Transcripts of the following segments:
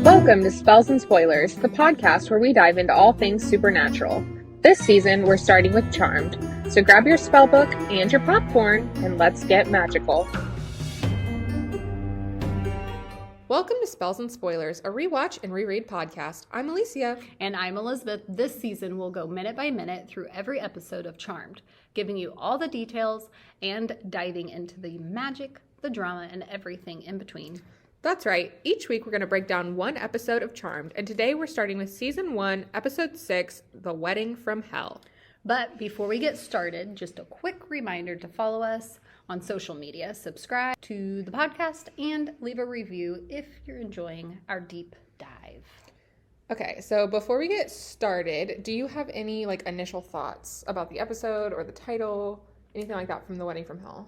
Welcome to Spells and Spoilers, the podcast where we dive into all things supernatural. This season, we're starting with Charmed, so grab your spellbook and your popcorn, and let's get magical. Welcome to Spells and Spoilers, a rewatch and reread podcast. I'm Aleacia. And I'm Elizabeth. This season, we'll go minute by minute through every episode of Charmed, giving you all the details and diving into the magic, the drama, and everything in between. That's right. Each week we're going to break down one episode of Charmed, and today we're starting with Season 1, Episode 6, The Wedding from Hell. But before we get started, just a quick reminder to follow us on social media, subscribe to the podcast, and leave a review if you're enjoying our deep dive. Okay, so before we get started, do you have any initial thoughts about the episode or the title, anything like that from The Wedding from Hell?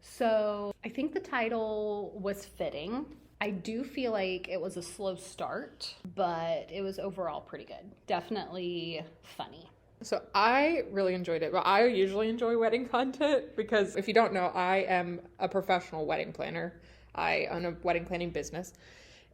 So I think the title was fitting. I do feel like it was a slow start, but it was overall pretty good. Definitely funny. So I really enjoyed it. Well, I usually enjoy wedding content because if you don't know, I am a professional wedding planner. I own a wedding planning business.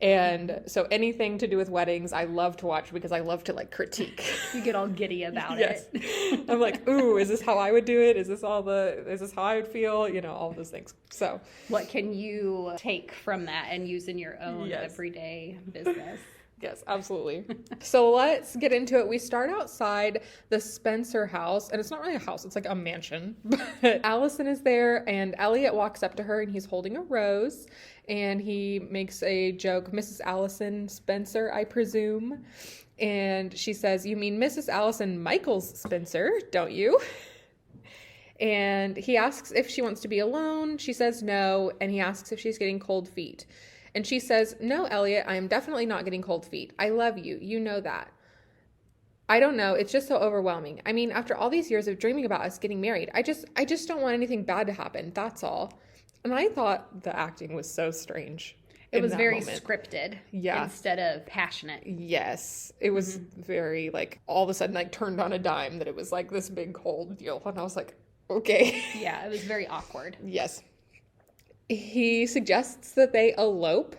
And so anything to do with weddings, I love to watch because I love to critique. You get all giddy about yes. it. I'm like, ooh, is this how I would do it? Is this how I would feel? All those things. So what can you take from that and use in your own everyday business? Yes, absolutely. So let's get into it. We start outside the Spencer house, and it's not really a house, it's like a mansion. But Allison is there, and Elliot walks up to her, and he's holding a rose, and he makes a joke, Mrs. Allison Spencer, I presume. And she says, "You mean Mrs. Allison Michaels Spencer, don't you?" And he asks if she wants to be alone. She says no, and he asks if she's getting cold feet. And she says, "No, Elliot, I am definitely not getting cold feet. I love you. You know that." "I don't know. It's just so overwhelming. I mean, after all these years of dreaming about us getting married, I just don't want anything bad to happen. That's all." And I thought the acting was so strange. It was very scripted. Yeah. Instead of passionate. Yes. It was very all of a sudden turned on a dime that it was this big cold deal. And I was like, okay. Yeah, it was very awkward. Yes. He suggests that they elope,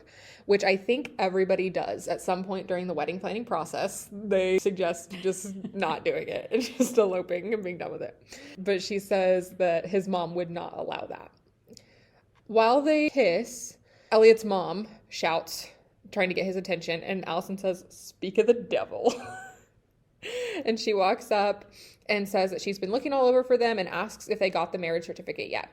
which I think everybody does at some point during the wedding planning process. They suggest just not doing it and just eloping and being done with it. But she says that his mom would not allow that. While they kiss, Elliot's mom shouts, trying to get his attention, and Allison says, "Speak of the devil." And she walks up and says that she's been looking all over for them and asks if they got the marriage certificate yet.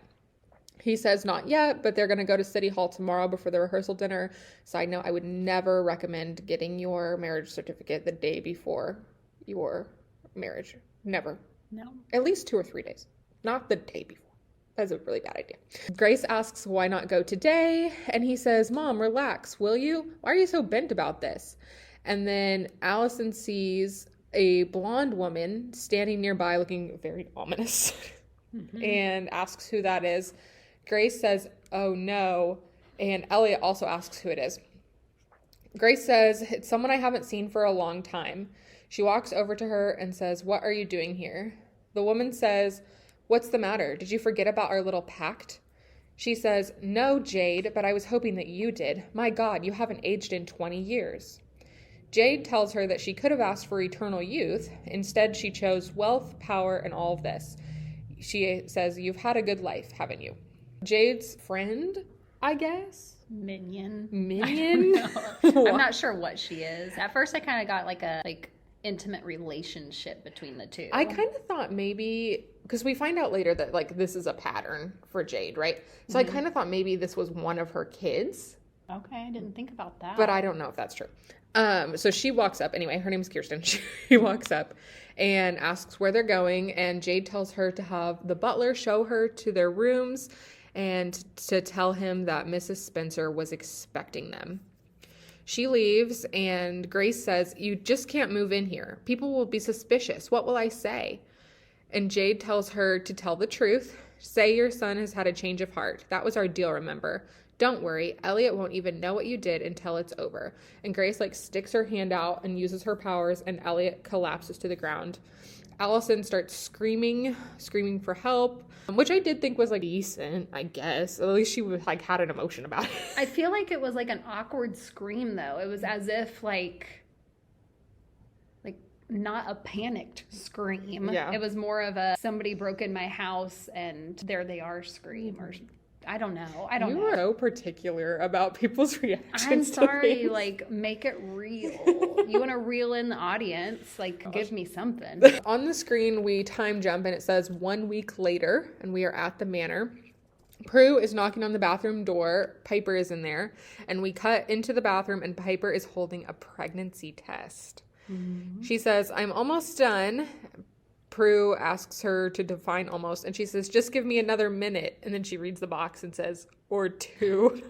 He says not yet, but they're going to go to City Hall tomorrow before the rehearsal dinner. Side note, I would never recommend getting your marriage certificate the day before your marriage. Never. No. At least 2 or 3 days. Not the day before. That's a really bad idea. Grace asks why not go today, and he says, "Mom, relax, will you? Why are you so bent about this?" And then Allison sees a blonde woman standing nearby looking very ominous and asks who that is. Grace says, "Oh no," and Elliot also asks who it is. Grace says, "It's someone I haven't seen for a long time." She walks over to her and says, "What are you doing here?" The woman says, "What's the matter? Did you forget about our little pact?" She says, "No, Jade, but I was hoping that you did. My God, you haven't aged in 20 years. Jade tells her that she could have asked for eternal youth. Instead, she chose wealth, power, and all of this. She says, "You've had a good life, haven't you?" Jade's friend, I guess? Minion. I'm not sure what she is. At first, I kind of got a intimate relationship between the two. I kind of thought maybe, because we find out later that this is a pattern for Jade, right? So I kind of thought maybe this was one of her kids. Okay, I didn't think about that. But I don't know if that's true. So she walks up. Anyway, her name's Kirsten. She walks up and asks where they're going. And Jade tells her to have the butler show her to their rooms and to tell him that Mrs. Spencer was expecting them. She leaves, and Grace says, "You just can't move in here. People will be suspicious. What will I say?" And Jade tells her to tell the truth. "Say your son has had a change of heart. That was our deal, remember? Don't worry, Elliot won't even know what you did until it's over." And Grace sticks her hand out and uses her powers, and Elliot collapses to the ground. Allison starts screaming for help, which I did think was like decent, I guess. At least she like had an emotion about it. I feel like it was like an awkward scream though. It was as if like not a panicked scream. Yeah. It was more of a somebody broke in my house and there they are scream, or I don't know. You were so particular about people's reactions. I'm sorry, like, make it real. You want to reel in the audience, like, give me something. On the screen, we time jump and it says 1 week later, and we are at the manor. Prue is knocking on the bathroom door. Piper is in there, and we cut into the bathroom, and Piper is holding a pregnancy test. Mm-hmm. She says, I'm almost done. Prue asks her to define almost, and she says, just give me another minute. And then she reads the box and says, or 2.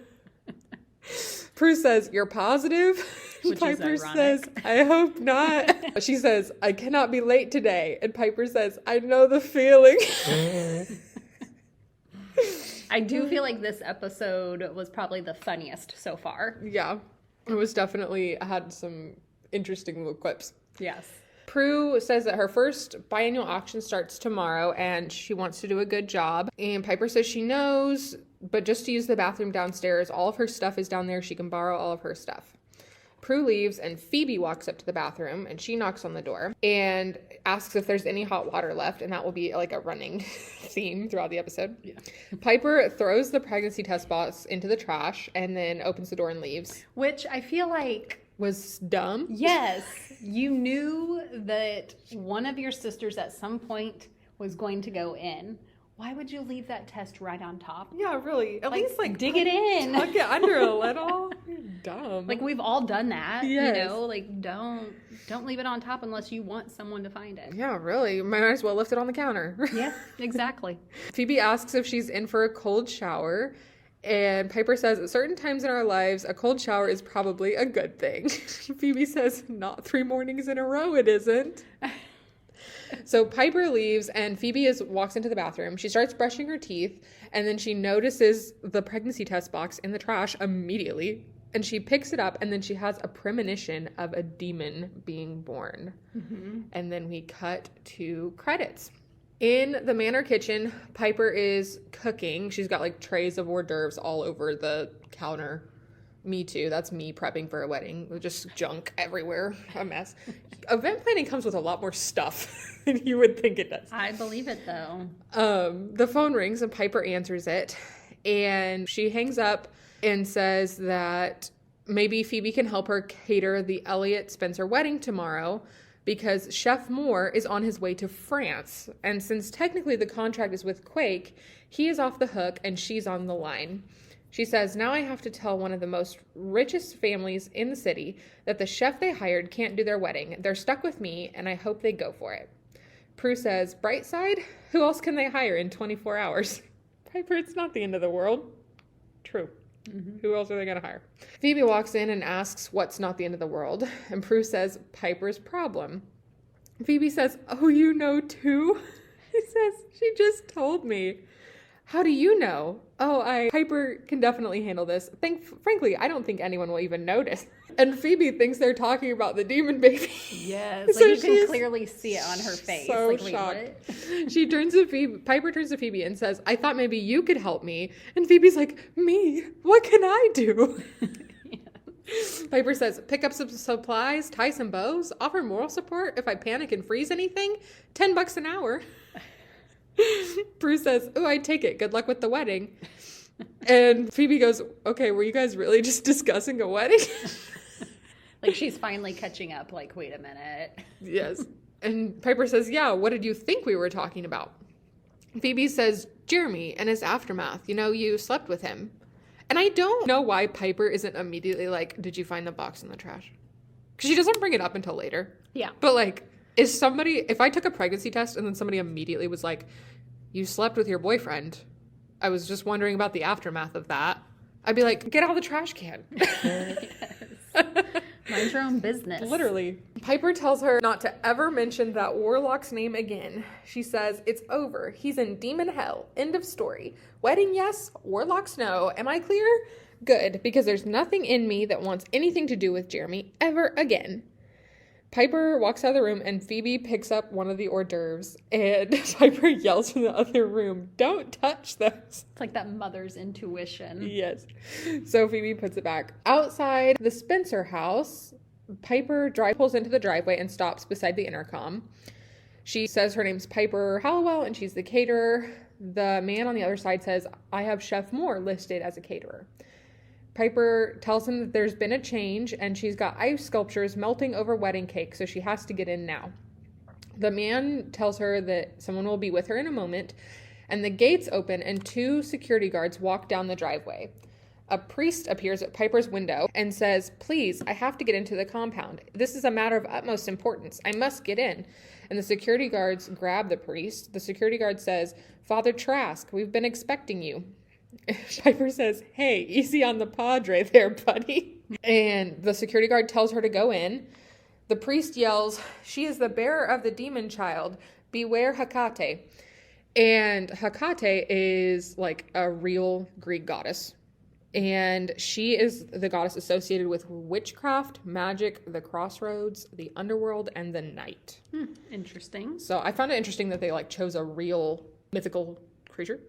Prue says, you're positive? Which Piper is ironic. says, I hope not. She says, I cannot be late today. And Piper says, I know the feeling. I do feel like this episode was probably the funniest so far. Yeah, it was definitely had some interesting little clips. Yes. Prue says that her first biannual auction starts tomorrow and she wants to do a good job. And Piper says she knows, but just to use the bathroom downstairs, all of her stuff is down there. She can borrow all of her stuff. Prue leaves and Phoebe walks up to the bathroom and she knocks on the door and asks if there's any hot water left. And that will be like a running theme throughout the episode. Yeah. Piper throws the pregnancy test box into the trash and then opens the door and leaves. Which I feel like was dumb. Yes. You knew that one of your sisters at some point was going to go in. Why would you leave that test right on top? Yeah, really. At least like dig it in. Tuck it under a little. You're dumb. Like we've all done that. Yes. You know, like don't leave it on top unless you want someone to find it. Yeah, really. Might as well lift it on the counter. Yeah, exactly. Phoebe asks if she's in for a cold shower. And Piper says at certain times in our lives, a cold shower is probably a good thing. Phoebe says, not 3 mornings in a row, it isn't. So Piper leaves and Phoebe walks into the bathroom. She starts brushing her teeth and then she notices the pregnancy test box in the trash immediately. And she picks it up and then she has a premonition of a demon being born. Mm-hmm. And then we cut to credits. In the manor kitchen, Piper is cooking. She's got like trays of hors d'oeuvres all over the counter. Me too. That's me prepping for a wedding. Just junk everywhere. A mess. Event planning comes with a lot more stuff than you would think it does. I believe it though. The phone rings and Piper answers it. And she hangs up and says that maybe Phoebe can help her cater the Elliot Spencer wedding tomorrow, because Chef Moore is on his way to France. And since technically the contract is with Quake, he is off the hook and she's on the line. She says, now I have to tell one of the most richest families in the city that the chef they hired can't do their wedding. They're stuck with me and I hope they go for it. Prue says, bright side, who else can they hire in 24 hours? Piper, it's not the end of the world. True. Mm-hmm. Who else are they going to hire? Phoebe walks in and asks what's not the end of the world. And Prue says, Piper's problem. Phoebe says, oh, you know too? He says, she just told me. How do you know? Oh, Piper can definitely handle this. Frankly, I don't think anyone will even notice. And Phoebe thinks they're talking about the demon baby. Yes, so like you can clearly see it on her face. So like, shocked. Piper turns to Phoebe and says, I thought maybe you could help me. And Phoebe's like, me? What can I do? Yes. Piper says, pick up some supplies, tie some bows, offer moral support if I panic and freeze anything. $10 an hour. Prue says, oh, I'd take it. Good luck with the wedding. And Phoebe goes, okay, were you guys really just discussing a wedding? Like she's finally catching up. Like, wait a minute. Yes. And Piper says, yeah, what did you think we were talking about? Phoebe says, Jeremy and his aftermath. You know, you slept with him. And I don't know why Piper isn't immediately like, did you find the box in the trash? Because she doesn't bring it up until later. Yeah. But like, if I took a pregnancy test and then somebody immediately was like, you slept with your boyfriend, I was just wondering about the aftermath of that, I'd be like, get out of the trash can. Yes. Mind your own business. Literally. Piper tells her not to ever mention that warlock's name again. She says, it's over. He's in demon hell. End of story. Wedding, yes. Warlocks, no. Am I clear? Good, because there's nothing in me that wants anything to do with Jeremy ever again. Piper walks out of the room and Phoebe picks up one of the hors d'oeuvres and Piper yells from the other room, "Don't touch those." It's like that mother's intuition. Yes. So Phoebe puts it back. Outside the Spencer house, Piper pulls into the driveway and stops beside the intercom. She says her name's Piper Hallowell and she's the caterer. The man on the other side says, "I have Chef Moore listed as a caterer." Piper tells him that there's been a change and she's got ice sculptures melting over wedding cake, so she has to get in now. The man tells her that someone will be with her in a moment, and the gates open and 2 security guards walk down the driveway. A priest appears at Piper's window and says, "Please, I have to get into the compound. This is a matter of utmost importance. I must get in." And the security guards grab the priest. The security guard says, "Father Trask, we've been expecting you." Piper says, "Hey, easy on the padre there, buddy." And the security guard tells her to go in. The priest yells, "She is the bearer of the demon child. Beware Hecate." And Hecate is like a real Greek goddess. And she is the goddess associated with witchcraft, magic, the crossroads, the underworld, and the night. Interesting. So I found it interesting that they like chose a real mythical creature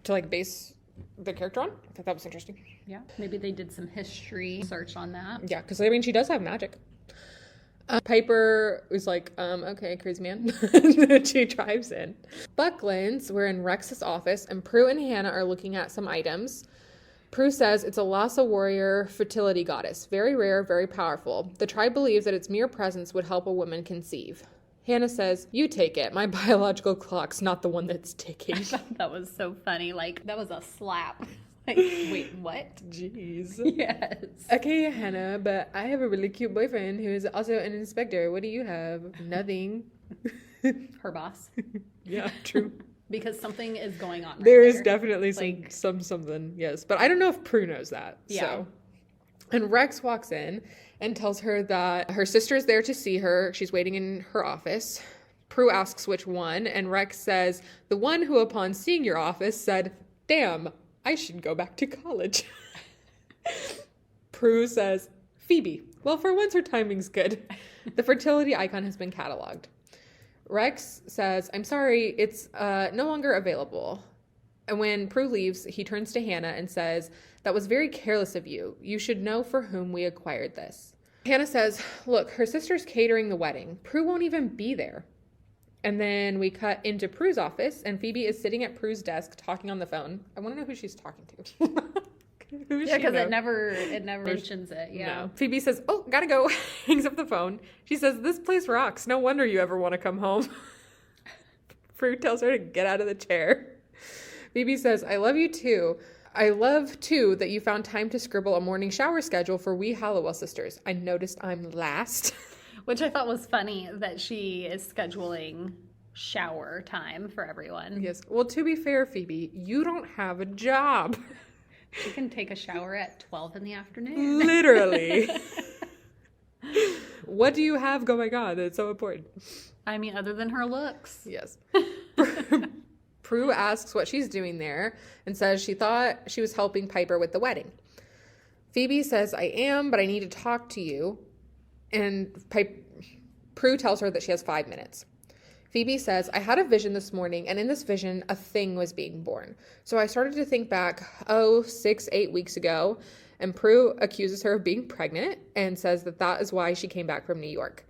to like base the character on. I thought that was interesting. Yeah. Maybe they did some history search on that. Yeah, because I mean, she does have magic. Piper was like, "Okay, crazy man." She drives in. Bucklands, we're in Rex's office, and Prue and Hannah are looking at some items. Prue says it's a Aleacia warrior fertility goddess. Very rare, very powerful. The tribe believes that its mere presence would help a woman conceive. Hannah says, "You take it. My biological clock's not the one that's ticking." That was so funny. Like, that was a slap. Like, wait, what? Jeez. Yes. "Okay, Hannah, but I have a really cute boyfriend who is also an inspector. What do you have?" "Nothing." Her boss. Yeah, true. Because something is going on. There right is definitely something, yes. But I don't know if Prue knows that. Yeah. So. And Rex walks in and tells her that her sister's there to see her. She's waiting in her office. Prue asks which one, and Rex says, "The one who, upon seeing your office, said, 'Damn, I should go back to college.'" Prue says, "Phoebe. Well, for once her timing's good. The fertility icon has been cataloged." Rex says, "I'm sorry, it's no longer available." And when Prue leaves, he turns to Hannah and says, "That was very careless of you. You should know for whom we acquired this." Hannah says, "Look, her sister's catering the wedding. Prue won't even be there." And then we cut into Prue's office, and Phoebe is sitting at Prue's desk talking on the phone. I want to know who she's talking to. Yeah, because it never mentions it. Yeah. No. Phoebe says, "Oh, gotta go." Hangs up the phone. She says, "This place rocks. No wonder you ever want to come home." Prue tells her to get out of the chair. Phoebe says, "I love you too. I love too that you found time to scribble a morning shower schedule for we Hallowell sisters. I noticed I'm last." Which I thought was funny that she is scheduling shower time for everyone. Yes. Well, to be fair, Phoebe, you don't have a job. She can take a shower at 12 in the afternoon. Literally. What do you have going on that's so important? I mean, other than her looks. Yes. Prue asks what she's doing there and says she thought she was helping Piper with the wedding. Phoebe says, "I am, but I need to talk to you." And Prue tells her that she has 5 minutes. Phoebe says, "I had a vision this morning, and in this vision, a thing was being born. So I started to think back, 6-8 weeks ago, and Prue accuses her of being pregnant and says that that is why she came back from New York.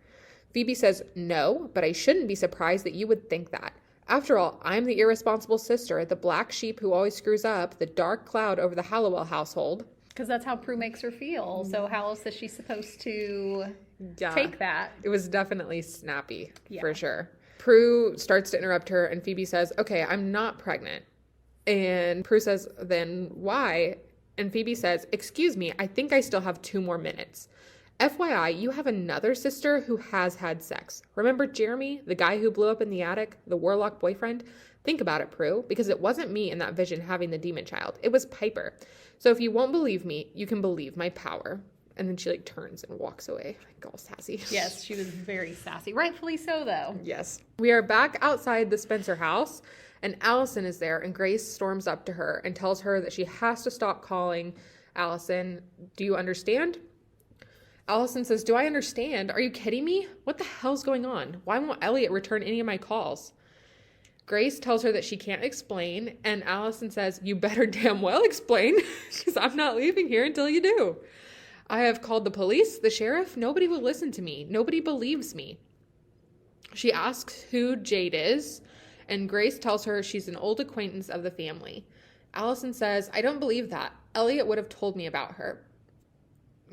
Phoebe says, "No, but I shouldn't be surprised that you would think that. After all, I'm the irresponsible sister, the black sheep who always screws up, the dark cloud over the Hallowell household." Because that's how Prue makes her feel. So how else is she supposed to take that? It was definitely snappy, for sure. Prue starts to interrupt her, and Phoebe says, "Okay, I'm not pregnant." And Prue says, "Then why?" And Phoebe says, "Excuse me, I think I still have 2 more minutes. FYI, you have another sister who has had sex. Remember Jeremy, the guy who blew up in the attic, the warlock boyfriend? Think about it, Prue, because it wasn't me in that vision having the demon child. It was Piper. So if you won't believe me, you can believe my power." And then she turns and walks away, all sassy. Yes, she was very sassy. Rightfully so, though. Yes. We are back outside the Spencer house, and Allison is there, and Grace storms up to her and tells her that she has to stop calling Allison. "Do you understand?" Allison says, do I understand? Are you kidding me? What the hell's going on? Why won't Elliot return any of my calls? Grace tells her that she can't explain, and Allison says, you better damn well explain, because I'm not leaving here until you do. I have called the police, the sheriff. Nobody will listen to me. Nobody believes me. She asks who Jade is, and Grace tells her she's an old acquaintance of the family. Allison says, I don't believe that. Elliot would have told me about her.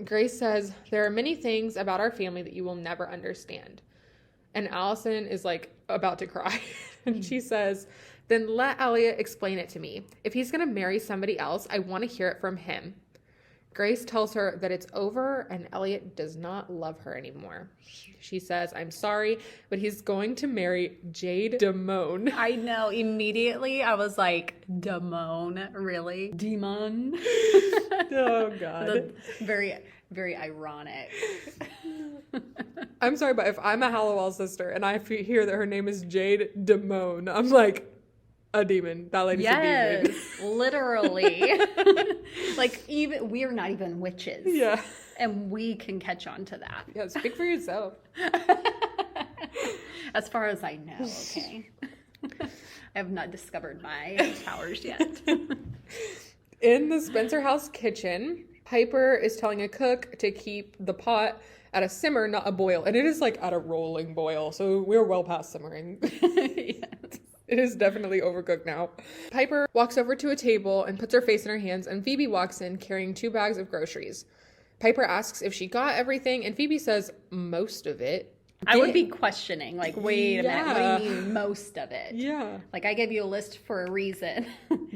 Grace says, there are many things about our family that you will never understand. And Allison is like about to cry. And she says, then let Elliot explain it to me. If he's going to marry somebody else, I want to hear it from him. Grace tells her that it's over and Elliot does not love her anymore. She says, I'm sorry, but he's going to marry Jade Damone. I know. Immediately, I was like, Damone? Really? Demon? Oh, God. Very, very ironic. I'm sorry, but if I'm a Hallowell sister and I hear that her name is Jade Damone, I'm like, a demon. That lady's a demon. Yes, literally. Like, even we're not even witches. Yeah. And we can catch on to that. Yeah, speak for yourself. As far as I know, okay. I have not discovered my powers yet. In the Spencer house kitchen, Piper is telling a cook to keep the pot at a simmer, not a boil. And it is like at a rolling boil. So we're well past simmering. Yes. It is definitely overcooked now. Piper walks over to a table and puts her face in her hands, and Phoebe walks in carrying 2 bags of groceries. Piper asks if she got everything, and Phoebe says most of it. I would be questioning, like, wait a minute, what do you mean most of it? Yeah. Like, I gave you a list for a reason.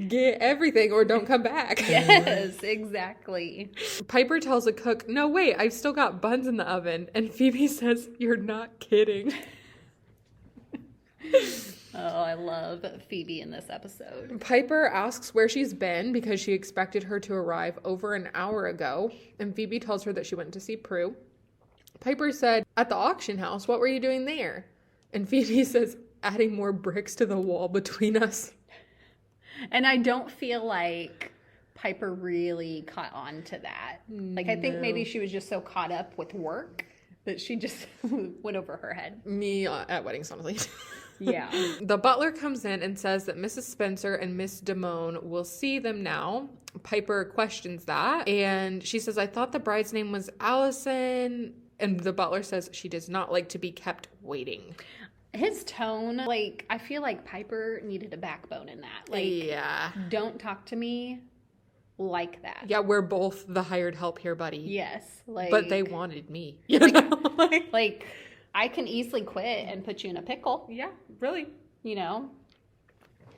Get everything or don't come back. Yes, exactly. Piper tells the cook, no, wait, I've still got buns in the oven. And Phoebe says, you're not kidding. Oh, I love Phoebe in this episode. Piper asks where she's been because she expected her to arrive over an hour ago. And Phoebe tells her that she went to see Prue. Piper said, at the auction house, what were you doing there? And Phoebe says, adding more bricks to the wall between us. And I don't feel like Piper really caught on to that. Like, I think maybe she was just so caught up with work that she just went over her head. Me at weddings, honestly. Yeah. The butler comes in and says that Mrs. Spencer and Miss Damone will see them now. Piper questions that. And she says, I thought the bride's name was Allison. And the butler says she does not like to be kept waiting. His tone, like, I feel like Piper needed a backbone in that. Like, yeah. Don't talk to me like that. Yeah, we're both the hired help here, buddy. Yes. Like, but they wanted me. You know? like, I can easily quit and put you in a pickle. Yeah, really. You know?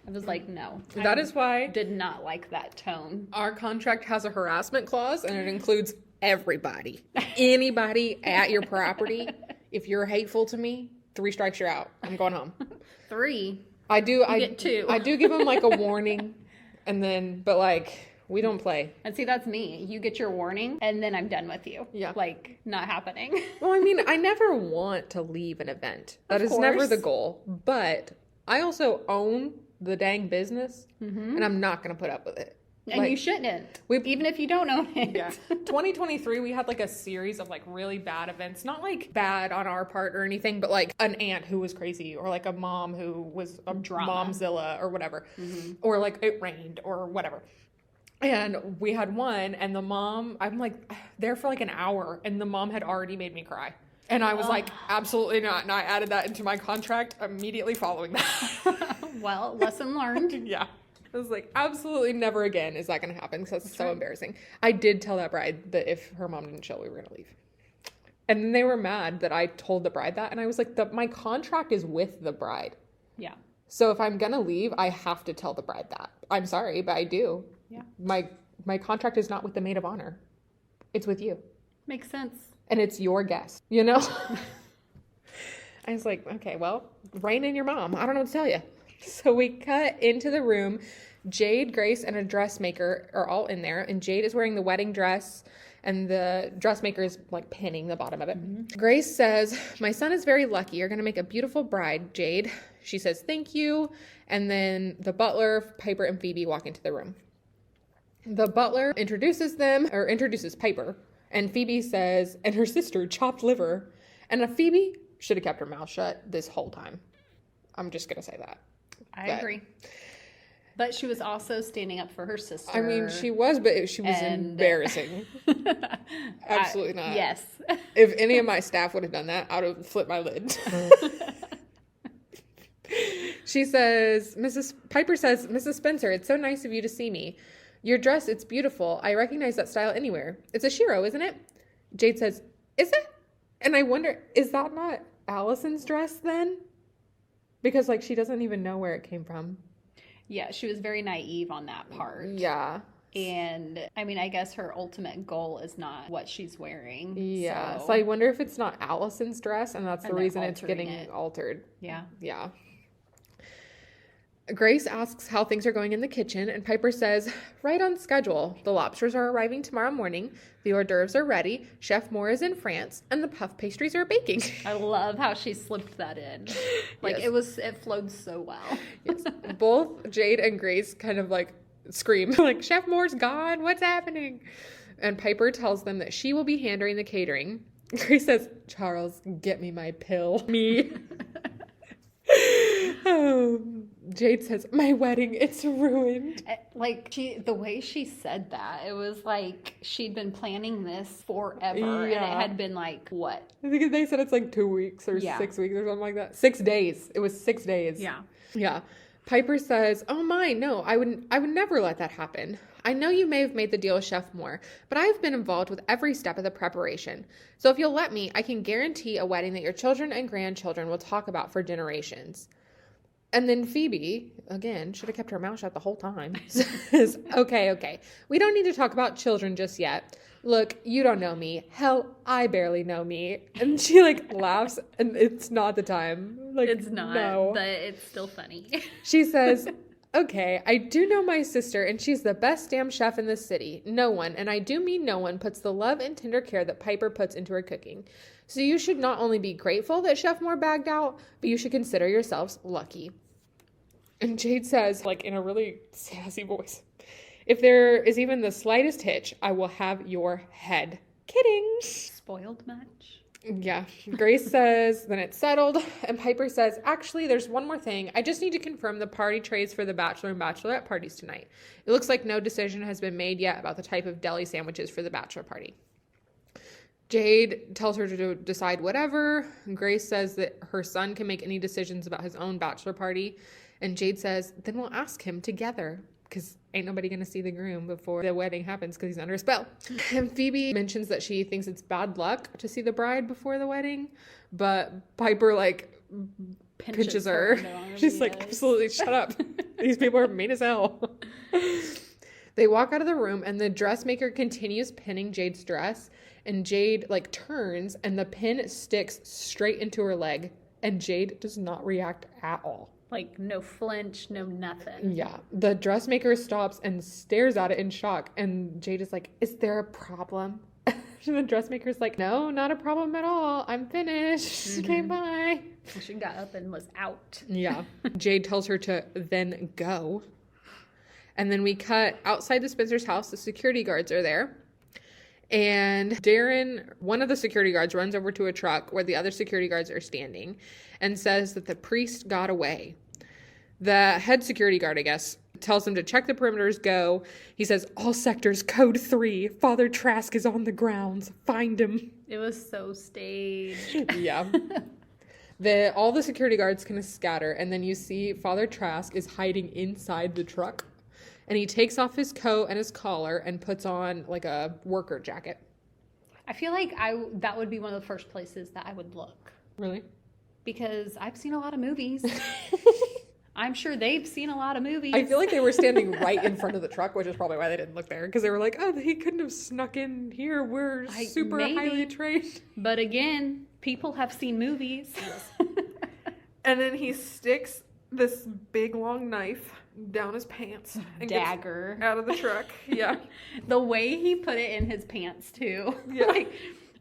I was like, no. That is why did not like that tone. Our contract has a harassment clause, and it includes everybody. Anybody at your property. If you're hateful to me, 3 strikes, you're out. I'm going home. 3. I get 2. I do give them like a warning, and then, but like, we don't play. And see, that's me. You get your warning, and then I'm done with you. Yeah. Like, not happening. Well, I mean, I never want to leave an event. That is never the goal. But I also own the dang business, and I'm not going to put up with it. And like, you shouldn't. Even if you don't own it. Yeah. 2023, we had like a series of like really bad events. Not like bad on our part or anything, but like an aunt who was crazy, or like a mom who was a momzilla or whatever. Or like it rained or whatever. And we had one, and the mom, I'm like there for like an hour, and the mom had already made me cry. And I was like, absolutely not. And I added that into my contract immediately following that. Well, lesson learned. Yeah. I was like, absolutely never again is that going to happen, because that's so embarrassing. I did tell that bride that if her mom didn't show, we were going to leave. And then they were mad that I told the bride that. And I was like, my contract is with the bride. Yeah. So if I'm going to leave, I have to tell the bride that. I'm sorry, but I do. Yeah. My contract is not with the maid of honor. It's with you. Makes sense. And it's your guest, you know? I was like, okay, well, rein in your mom. I don't know what to tell you. So we cut into the room. Jade, Grace, and a dressmaker are all in there. And Jade is wearing the wedding dress, and the dressmaker is like pinning the bottom of it. Grace says, my son is very lucky. You're going to make a beautiful bride, Jade. She says, thank you. And then the butler, Piper, and Phoebe walk into the room. The butler introduces Piper And Phoebe says, and her sister chopped liver. And Phoebe should have kept her mouth shut this whole time. I'm just going to say that. I agree. But she was also standing up for her sister. I mean, she was, but she was embarrassing. Absolutely not. Yes. If any of my staff would have done that, I would have flipped my lid. She says, Piper says, Mrs. Spencer, it's so nice of you to see me. Your dress, it's beautiful. I recognize that style anywhere. It's a Shiro, isn't it? Jade says, is it? And I wonder, is that not Allison's dress then? Because, like, she doesn't even know where it came from. Yeah, she was very naive on that part. Yeah. And, I mean, I guess her ultimate goal is not what she's wearing. Yeah. So I wonder if it's not Allison's dress, and that's the reason it's getting altered. Yeah. Yeah. Grace asks how things are going in the kitchen, and Piper says, right on schedule. The lobsters are arriving tomorrow morning, the hors d'oeuvres are ready, Chef Moore is in France, and the puff pastries are baking. I love how she slipped that in. Like, yes. It flowed so well. Yes. Both Jade and Grace kind of, like, scream, like, Chef Moore's gone, what's happening? And Piper tells them that she will be handling the catering. Grace says, Charles, get me my pill. Me. Jade says, my wedding, it's ruined. Like, the way she said that, it was like she'd been planning this forever. And it had been like, what? I think they said it's like 2 weeks or 6 weeks or something like that. 6 days. It was 6 days. Yeah. Yeah. Piper says, oh my, no, I would never let that happen. I know you may have made the deal with Chef Moore, but I've been involved with every step of the preparation. So if you'll let me, I can guarantee a wedding that your children and grandchildren will talk about for generations. And then Phoebe, again, should have kept her mouth shut the whole time, says, okay. We don't need to talk about children just yet. Look, you don't know me. Hell, I barely know me. And she, like, laughs, and it's not the time. Like, it's not, no. But it's still funny. She says, okay, I do know my sister, and she's the best damn chef in the city. No one, and I do mean no one, puts the love and tender care that Piper puts into her cooking. So you should not only be grateful that Chef Moore bagged out, but you should consider yourselves lucky. And Jade says, like, in a really sassy voice, if there is even the slightest hitch, I will have your head. Kidding. Spoiled much? Yeah. Grace says, then it's settled. And Piper says, actually, there's one more thing. I just need to confirm the party trays for the bachelor and bachelorette parties tonight. It looks like no decision has been made yet about the type of deli sandwiches for the bachelor party. Jade tells her to decide whatever. Grace says that her son can make any decisions about his own bachelor party. And Jade says, then we'll ask him together, because ain't nobody going to see the groom before the wedding happens because he's under a spell. And Phoebe mentions that she thinks it's bad luck to see the bride before the wedding, but Piper, like, pinches her. She's like, absolutely, shut up. These people are mean as hell. They walk out of the room, and the dressmaker continues pinning Jade's dress, and Jade, like, turns, and the pin sticks straight into her leg, and Jade does not react at all. Like, no flinch, no nothing. Yeah. The dressmaker stops and stares at it in shock. And Jade is like, is there a problem? And the dressmaker's like, no, not a problem at all. I'm finished. Mm-hmm. Okay, bye. And she got up and was out. Yeah. Jade tells her to then go. And then we cut outside the Spencer's house. The security guards are there. And Darren, one of the security guards, runs over to a truck where the other security guards are standing and says that the priest got away. The head security guard, I guess, tells them to check the perimeters, go. He says, all sectors, code 3. Father Trask is on the grounds. Find him. It was so staged. Yeah. All the security guards kind of scatter, and then you see Father Trask is hiding inside the truck. And he takes off his coat and his collar and puts on, like, a worker jacket. I feel like that would be one of the first places that I would look. Really? Because I've seen a lot of movies. I'm sure they've seen a lot of movies. I feel like they were standing right in front of the truck, which is probably why they didn't look there. Because they were like, oh, he couldn't have snuck in here. We're super highly trained. But again, people have seen movies. And then he sticks this big, long knife down his pants and dagger gets out of the truck. Yeah. The way he put it in his pants too. Yeah.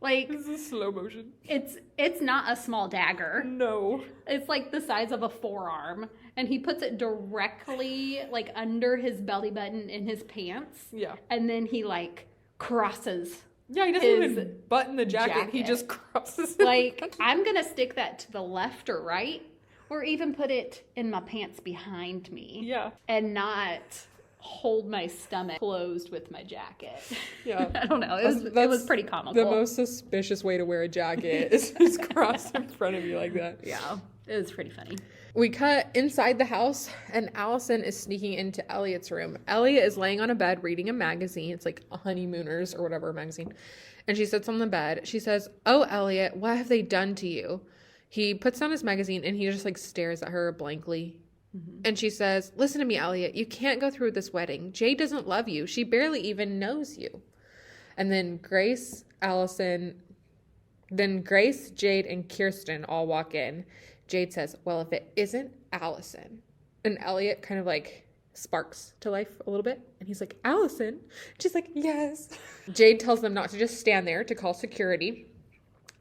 like this is slow motion. It's not a small dagger. No. It's like the size of a forearm, and he puts it directly, like, under his belly button in his pants. Yeah. And then he, like, crosses Yeah, he doesn't even button the jacket. He just crosses it. Like, I'm going to stick that to the left or right, or even put it in my pants behind me. Yeah. And not hold my stomach closed with my jacket. Yeah. I don't know. It was pretty comical. The most suspicious way to wear a jacket is just crossed in front of you like that. Yeah. It was pretty funny. We cut inside the house, and Allison is sneaking into Elliot's room. Elliot is laying on a bed reading a magazine. It's like a Honeymooners or whatever magazine. And she sits on the bed. She says, "Oh, Elliot, what have they done to you?" He puts down his magazine, and he just like stares at her blankly. Mm-hmm. And she says, "Listen to me, Elliot. You can't go through with this wedding. Jade doesn't love you. She barely even knows you." And then Grace, Jade, and Kirsten all walk in. Jade says, "Well, if it isn't Allison." And Elliot kind of like sparks to life a little bit. And he's like, "Allison?" She's like, "Yes." Jade tells them not to just stand there, to call security.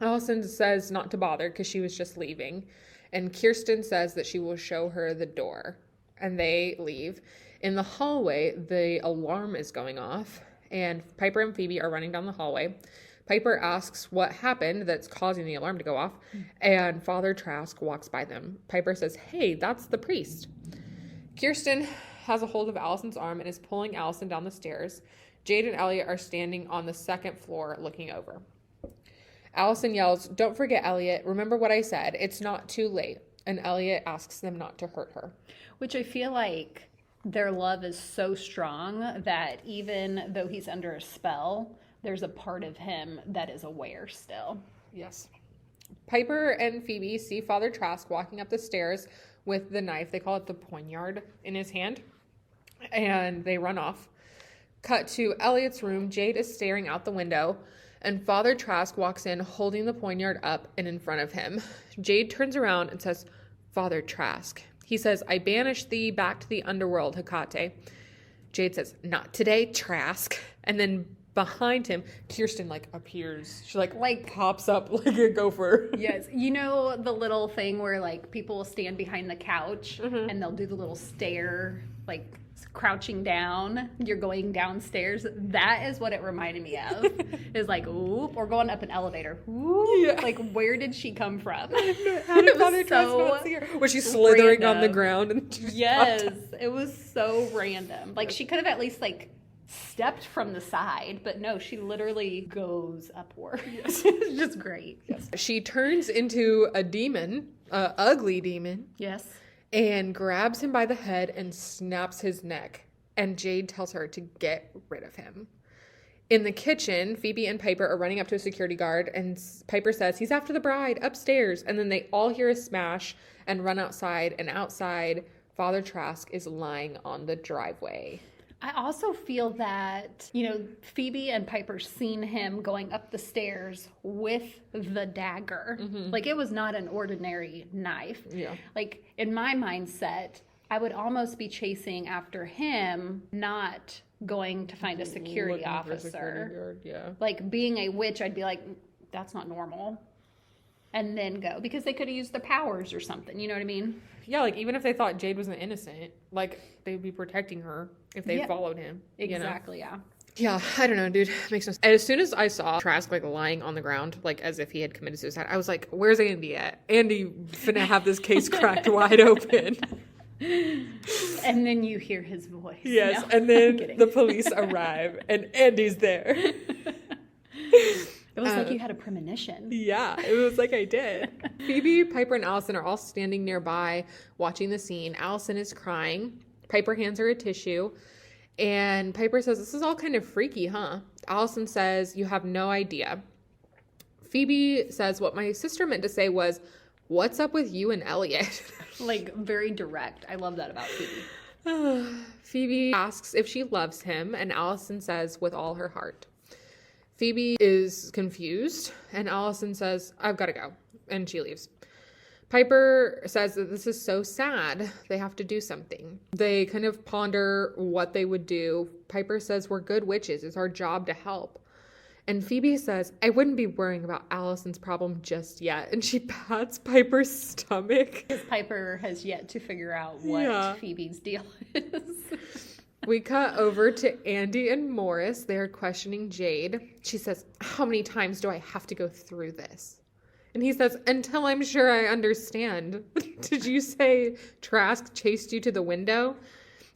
Allison says not to bother because she was just leaving. And Kirsten says that she will show her the door. And they leave. In the hallway, the alarm is going off. And Piper and Phoebe are running down the hallway. Piper asks what happened that's causing the alarm to go off, and Father Trask walks by them. Piper says, "Hey, that's the priest." Kirsten has a hold of Allison's arm and is pulling Allison down the stairs. Jade and Elliot are standing on the second floor looking over. Allison yells, "Don't forget, Elliot. Remember what I said. It's not too late." And Elliot asks them not to hurt her. Which I feel like their love is so strong that even though he's under a spell, there's a part of him that is aware still. Yes. Piper and Phoebe see Father Trask walking up the stairs with the knife. They call it the poignard in his hand. And they run off. Cut to Elliot's room. Jade is staring out the window. And Father Trask walks in holding the poignard up and in front of him. Jade turns around and says, "Father Trask." He says, "I banish thee back to the underworld, Hecate." Jade says, "Not today, Trask." And then behind him, Kirsten like appears. She like pops up like a gopher. Yes. You know the little thing where like people will stand behind the couch and they'll do the little stare, like crouching down. You're going downstairs. That is what it reminded me of. Is like, oop, or going up an elevator. Oop. Yeah. Like, where did she come from? How did Father Trask not see her? Was she slithering on the ground? And yes. It was so random. Like, she could have at least like stepped from the side, but no, she literally goes upward. Yes. It's just great. Yes. She turns into a demon, ugly demon. Yes. And grabs him by the head and snaps his neck. And Jade tells her to get rid of him. In the kitchen, Phoebe and Piper are running up to a security guard, and Piper says, "He's after the bride, upstairs." And then they all hear a smash and run outside, and outside, Father Trask is lying on the driveway. I also feel that, you know, Phoebe and Piper seen him going up the stairs with the dagger. Mm-hmm. Like, it was not an ordinary knife. Yeah. Like, in my mindset, I would almost be chasing after him, not going to find a security officer. Security guard, yeah. Like, being a witch, I'd be like, that's not normal. And then go. Because they could have used their powers or something. You know what I mean? Yeah, like, even if they thought Jade wasn't innocent, like, they'd be protecting her if they followed him. Exactly, you know? Yeah, I don't know, dude. Makes no sense. As soon as I saw Trask, like, lying on the ground, like, as if he had committed suicide, I was like, where's Andy at? Andy finna have this case cracked wide open. And then you hear his voice. Yes, no, and then the police arrive, and Andy's there. It was like you had a premonition. Yeah, it was like I did. Phoebe, Piper, and Allison are all standing nearby watching the scene. Allison is crying. Piper hands her a tissue. And Piper says, "This is all kind of freaky, huh?" Allison says, "You have no idea." Phoebe says, "What my sister meant to say was, what's up with you and Elliot?" Like, very direct. I love that about Phoebe. Phoebe asks if she loves him, and Allison says, with all her heart. Phoebe is confused, and Allison says, "I've got to go," and she leaves. Piper says that this is so sad. They have to do something. They kind of ponder what they would do. Piper says, "We're good witches. It's our job to help." And Phoebe says, "I wouldn't be worrying about Allison's problem just yet." And she pats Piper's stomach. Because Piper has yet to figure out what Phoebe's deal is. We cut over to Andy and Morris. They're questioning Jade. She says, how many times do I have to go through this? And he says, until I'm sure I understand. Did you say Trask chased you to the window?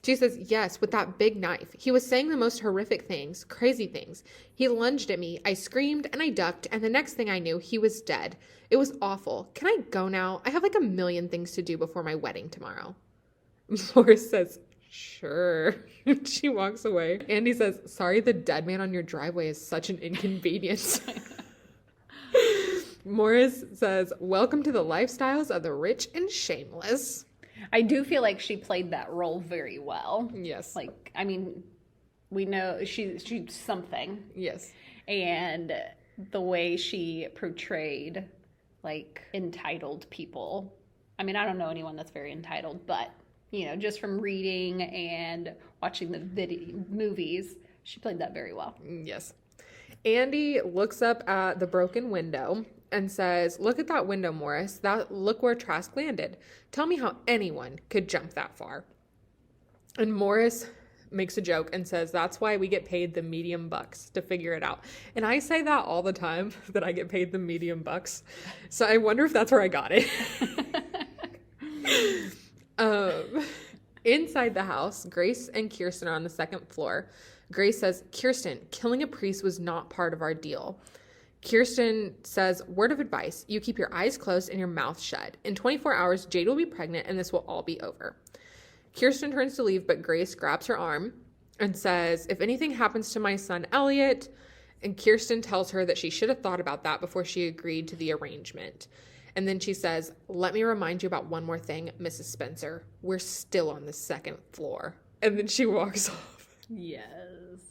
She says, yes, with that big knife. He was saying the most horrific things, crazy things. He lunged at me. I screamed and I ducked. And the next thing I knew, he was dead. It was awful. Can I go now? I have like a million things to do before my wedding tomorrow. Morris says, sure. She walks away. Andy says, sorry, the dead man on your driveway is such an inconvenience. Morris says, welcome to the lifestyles of the rich and shameless. I do feel like she played that role very well. Yes. Like, I mean, we know she's something. Yes. And the way she portrayed, like, entitled people. I mean, I don't know anyone that's very entitled, but, you know, just from reading and watching the movies, she played that very well. Yes. Andy looks up at the broken window and says, look at that window, Morris. Look where Trask landed. Tell me how anyone could jump that far. And Morris makes a joke and says, that's why we get paid the medium bucks to figure it out. And I say that all the time, that I get paid the medium bucks. So I wonder if that's where I got it. Inside the house, Grace and Kirsten are on the second floor. Grace says, Kirsten, killing a priest was not part of our deal. Kirsten says, word of advice, you keep your eyes closed and your mouth shut. In 24 hours, Jade will be pregnant and this will all be over. Kirsten turns to leave, but Grace grabs her arm and says, if anything happens to my son, Elliot, and Kirsten tells her that she should have thought about that before she agreed to the arrangement. And then she says, let me remind you about one more thing, Mrs. Spencer. We're still on the second floor. And then she walks off. Yes.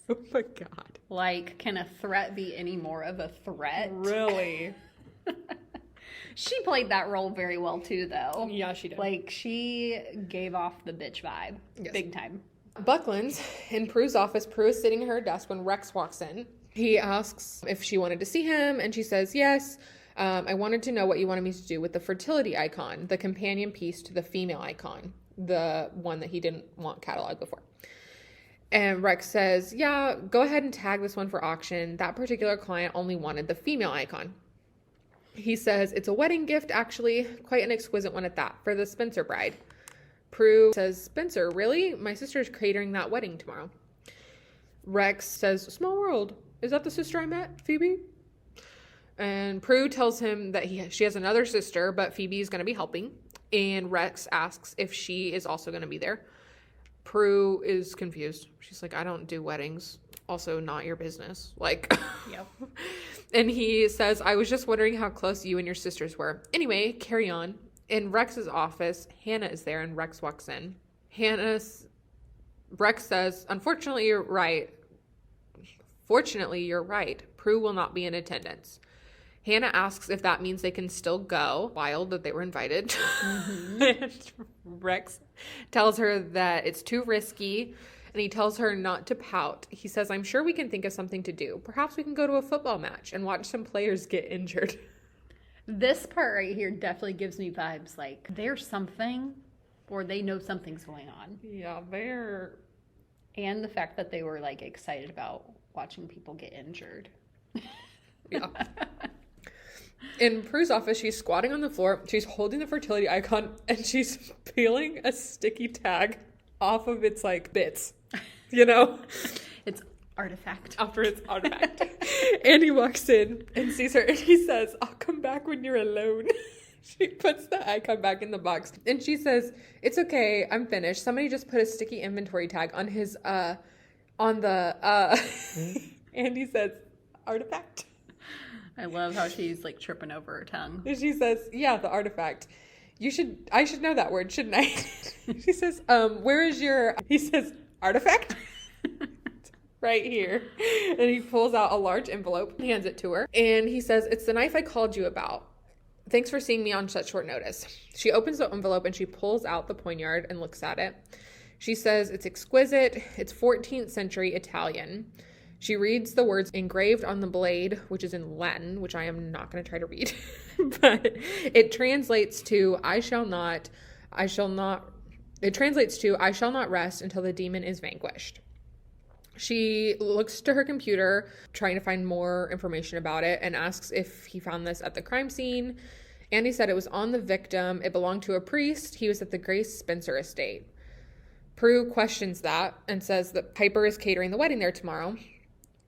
Oh my God. Like, can a threat be any more of a threat? Really? She played that role very well too, though. Yeah, she did. Like, she gave off the bitch vibe. Yes. Big time. Buckland's in Prue's office. Prue is sitting at her desk when Rex walks in. He asks if she wanted to see him, and she says, yes. I wanted to know what you wanted me to do with the fertility icon, the companion piece to the female icon, the one that he didn't want cataloged before. And Rex says, yeah, go ahead and tag this one for auction. That particular client only wanted the female icon. He says, it's a wedding gift, actually, quite an exquisite one at that, for the Spencer bride. Prue says, Spencer, really? My sister's catering that wedding tomorrow. Rex says, small world. Is that the sister I met, Phoebe? And Prue tells him that she has another sister, but Phoebe is going to be helping. And Rex asks if she is also going to be there. Prue is confused. She's like, I don't do weddings. Also, not your business. Like, Yep. And he says, I was just wondering how close you and your sisters were. Anyway, carry on. In Rex's office, Hannah is there, and Rex walks in. Rex says, unfortunately, you're right. Fortunately, you're right. Prue will not be in attendance. Hannah asks if that means they can still go. Wild that they were invited. Mm-hmm. And Rex tells her that it's too risky, and he tells her not to pout. He says, I'm sure we can think of something to do. Perhaps we can go to a football match and watch some players get injured. This part right here definitely gives me vibes like there's something, or they know something's going on. Yeah, they're... And the fact that they were like excited about watching people get injured. Yeah. In Prue's office, she's squatting on the floor. She's holding the fertility icon, and she's peeling a sticky tag off of its, like, bits, you know? It's artifact. After its artifact. And he walks in and sees her, and he says, I'll come back when you're alone. She puts the icon back in the box, and she says, it's okay, I'm finished. Somebody just put a sticky inventory tag on his, and he says, artifact. I love how she's like tripping over her tongue. And she says, yeah, the artifact. I should know that word, shouldn't I? She says, where is your, he says, artifact? Right here. And he pulls out a large envelope, hands it to her. And he says, it's the knife I called you about. Thanks for seeing me on such short notice. She opens the envelope and she pulls out the poignard and looks at it. She says, it's exquisite. It's 14th century Italian. She reads the words engraved on the blade, which is in Latin, which I am not going to try to read. But it translates to, I shall not It translates to, I shall not rest until the demon is vanquished. She looks to her computer, trying to find more information about it, and asks if he found this at the crime scene. Andy said it was on the victim. It belonged to a priest. He was at the Grace Spencer estate. Prue questions that and says that Piper is catering the wedding there tomorrow.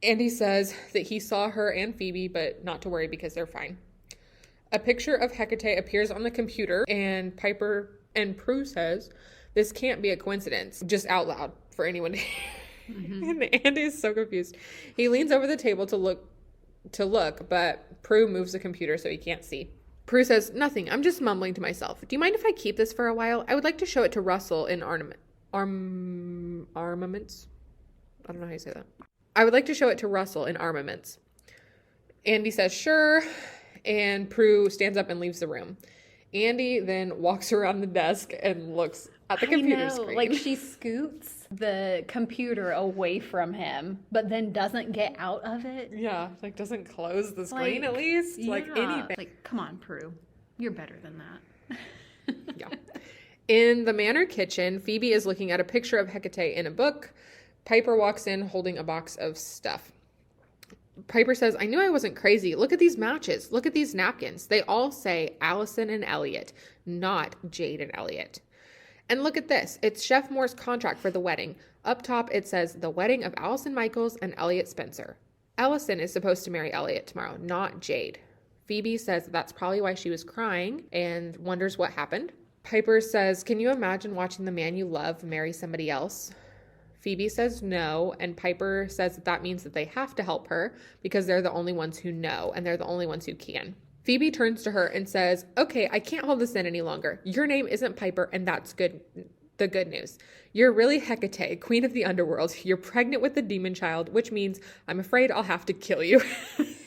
Andy says that he saw her and Phoebe, but not to worry because they're fine. A picture of Hecate appears on the computer, and Prue says, this can't be a coincidence, just out loud for anyone to hear. And Andy is so confused. He leans over the table to look, but Prue moves the computer so he can't see. Prue says, nothing, I'm just mumbling to myself. Do you mind if I keep this for a while? I would like to show it to Russell in armaments. I don't know how you say that. I would like to show it to Russell in armaments. Andy says, sure. And Prue stands up and leaves the room. Andy then walks around the desk and looks at the computer screen. Like she scoots the computer away from him, but then doesn't get out of it. Yeah, like doesn't close the screen at least. Yeah. Like anything. Like, come on, Prue. You're better than that. Yeah. In the manor kitchen, Phoebe is looking at a picture of Hecate in a book. Piper walks in holding a box of stuff. Piper says, I knew I wasn't crazy. Look at these matches. Look at these napkins. They all say Allison and Elliot, not Jade and Elliot. And look at this. It's Chef Moore's contract for the wedding. Up top, it says the wedding of Allison Michaels and Elliot Spencer. Allison is supposed to marry Elliot tomorrow, not Jade. Phoebe says that's probably why she was crying and wonders what happened. Piper says, can you imagine watching the man you love marry somebody else? Phoebe says no, and Piper says that means that they have to help her because they're the only ones who know, and they're the only ones who can. Phoebe turns to her and says, okay, I can't hold this in any longer. Your name isn't Piper, and that's good. The good news. You're really Hecate, queen of the underworld. You're pregnant with the demon child, which means I'm afraid I'll have to kill you.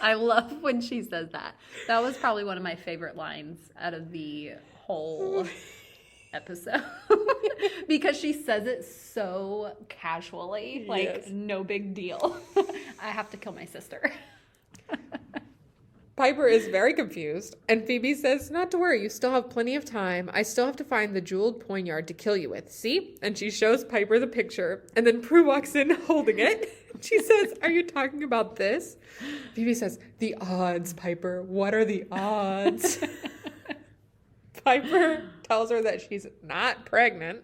I love when she says that. That was probably one of my favorite lines out of the whole episode. Because she says it so casually, like yes. No big deal. I have to kill my sister. Piper is very confused, and Phoebe says, not to worry, you still have plenty of time. I still have to find the jeweled poignard to kill you with. See? And she shows Piper the picture, and then Prue walks in holding it. She says, are you talking about this? Phoebe says, the odds, Piper. What are the odds? Piper tells her that she's not pregnant,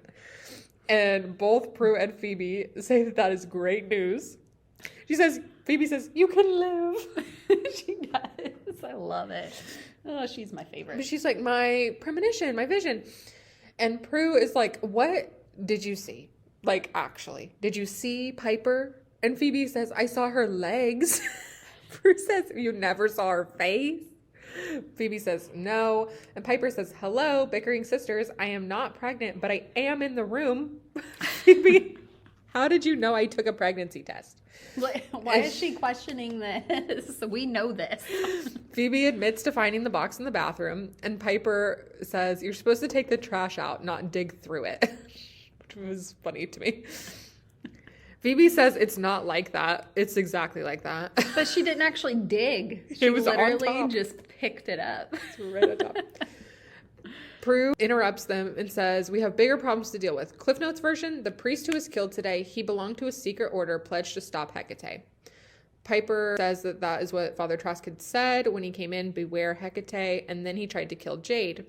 and both Prue and Phoebe say that that is great news. Phoebe says, you can live. She does. I love it. Oh, she's my favorite. But she's like, my premonition, my vision. And Prue is like, what did you see? Like, actually, did you see Piper? And Phoebe says, I saw her legs. Prue says, you never saw her face? Phoebe says, no. And Piper says, hello, bickering sisters. I am not pregnant, but I am in the room. Phoebe, how did you know I took a pregnancy test? Why is she questioning this? We know this. Phoebe admits to finding the box in the bathroom, and Piper says, you're supposed to take the trash out, not dig through it. Which was funny to me. Phoebe says it's not like that. It's exactly like that. But she didn't actually dig. She was literally just picked it up. It's right on top. Prue interrupts them and says, we have bigger problems to deal with. Cliff Notes version, the priest who was killed today, he belonged to a secret order pledged to stop Hecate. Piper says that that is what Father Trask had said when he came in, beware Hecate, and then he tried to kill Jade.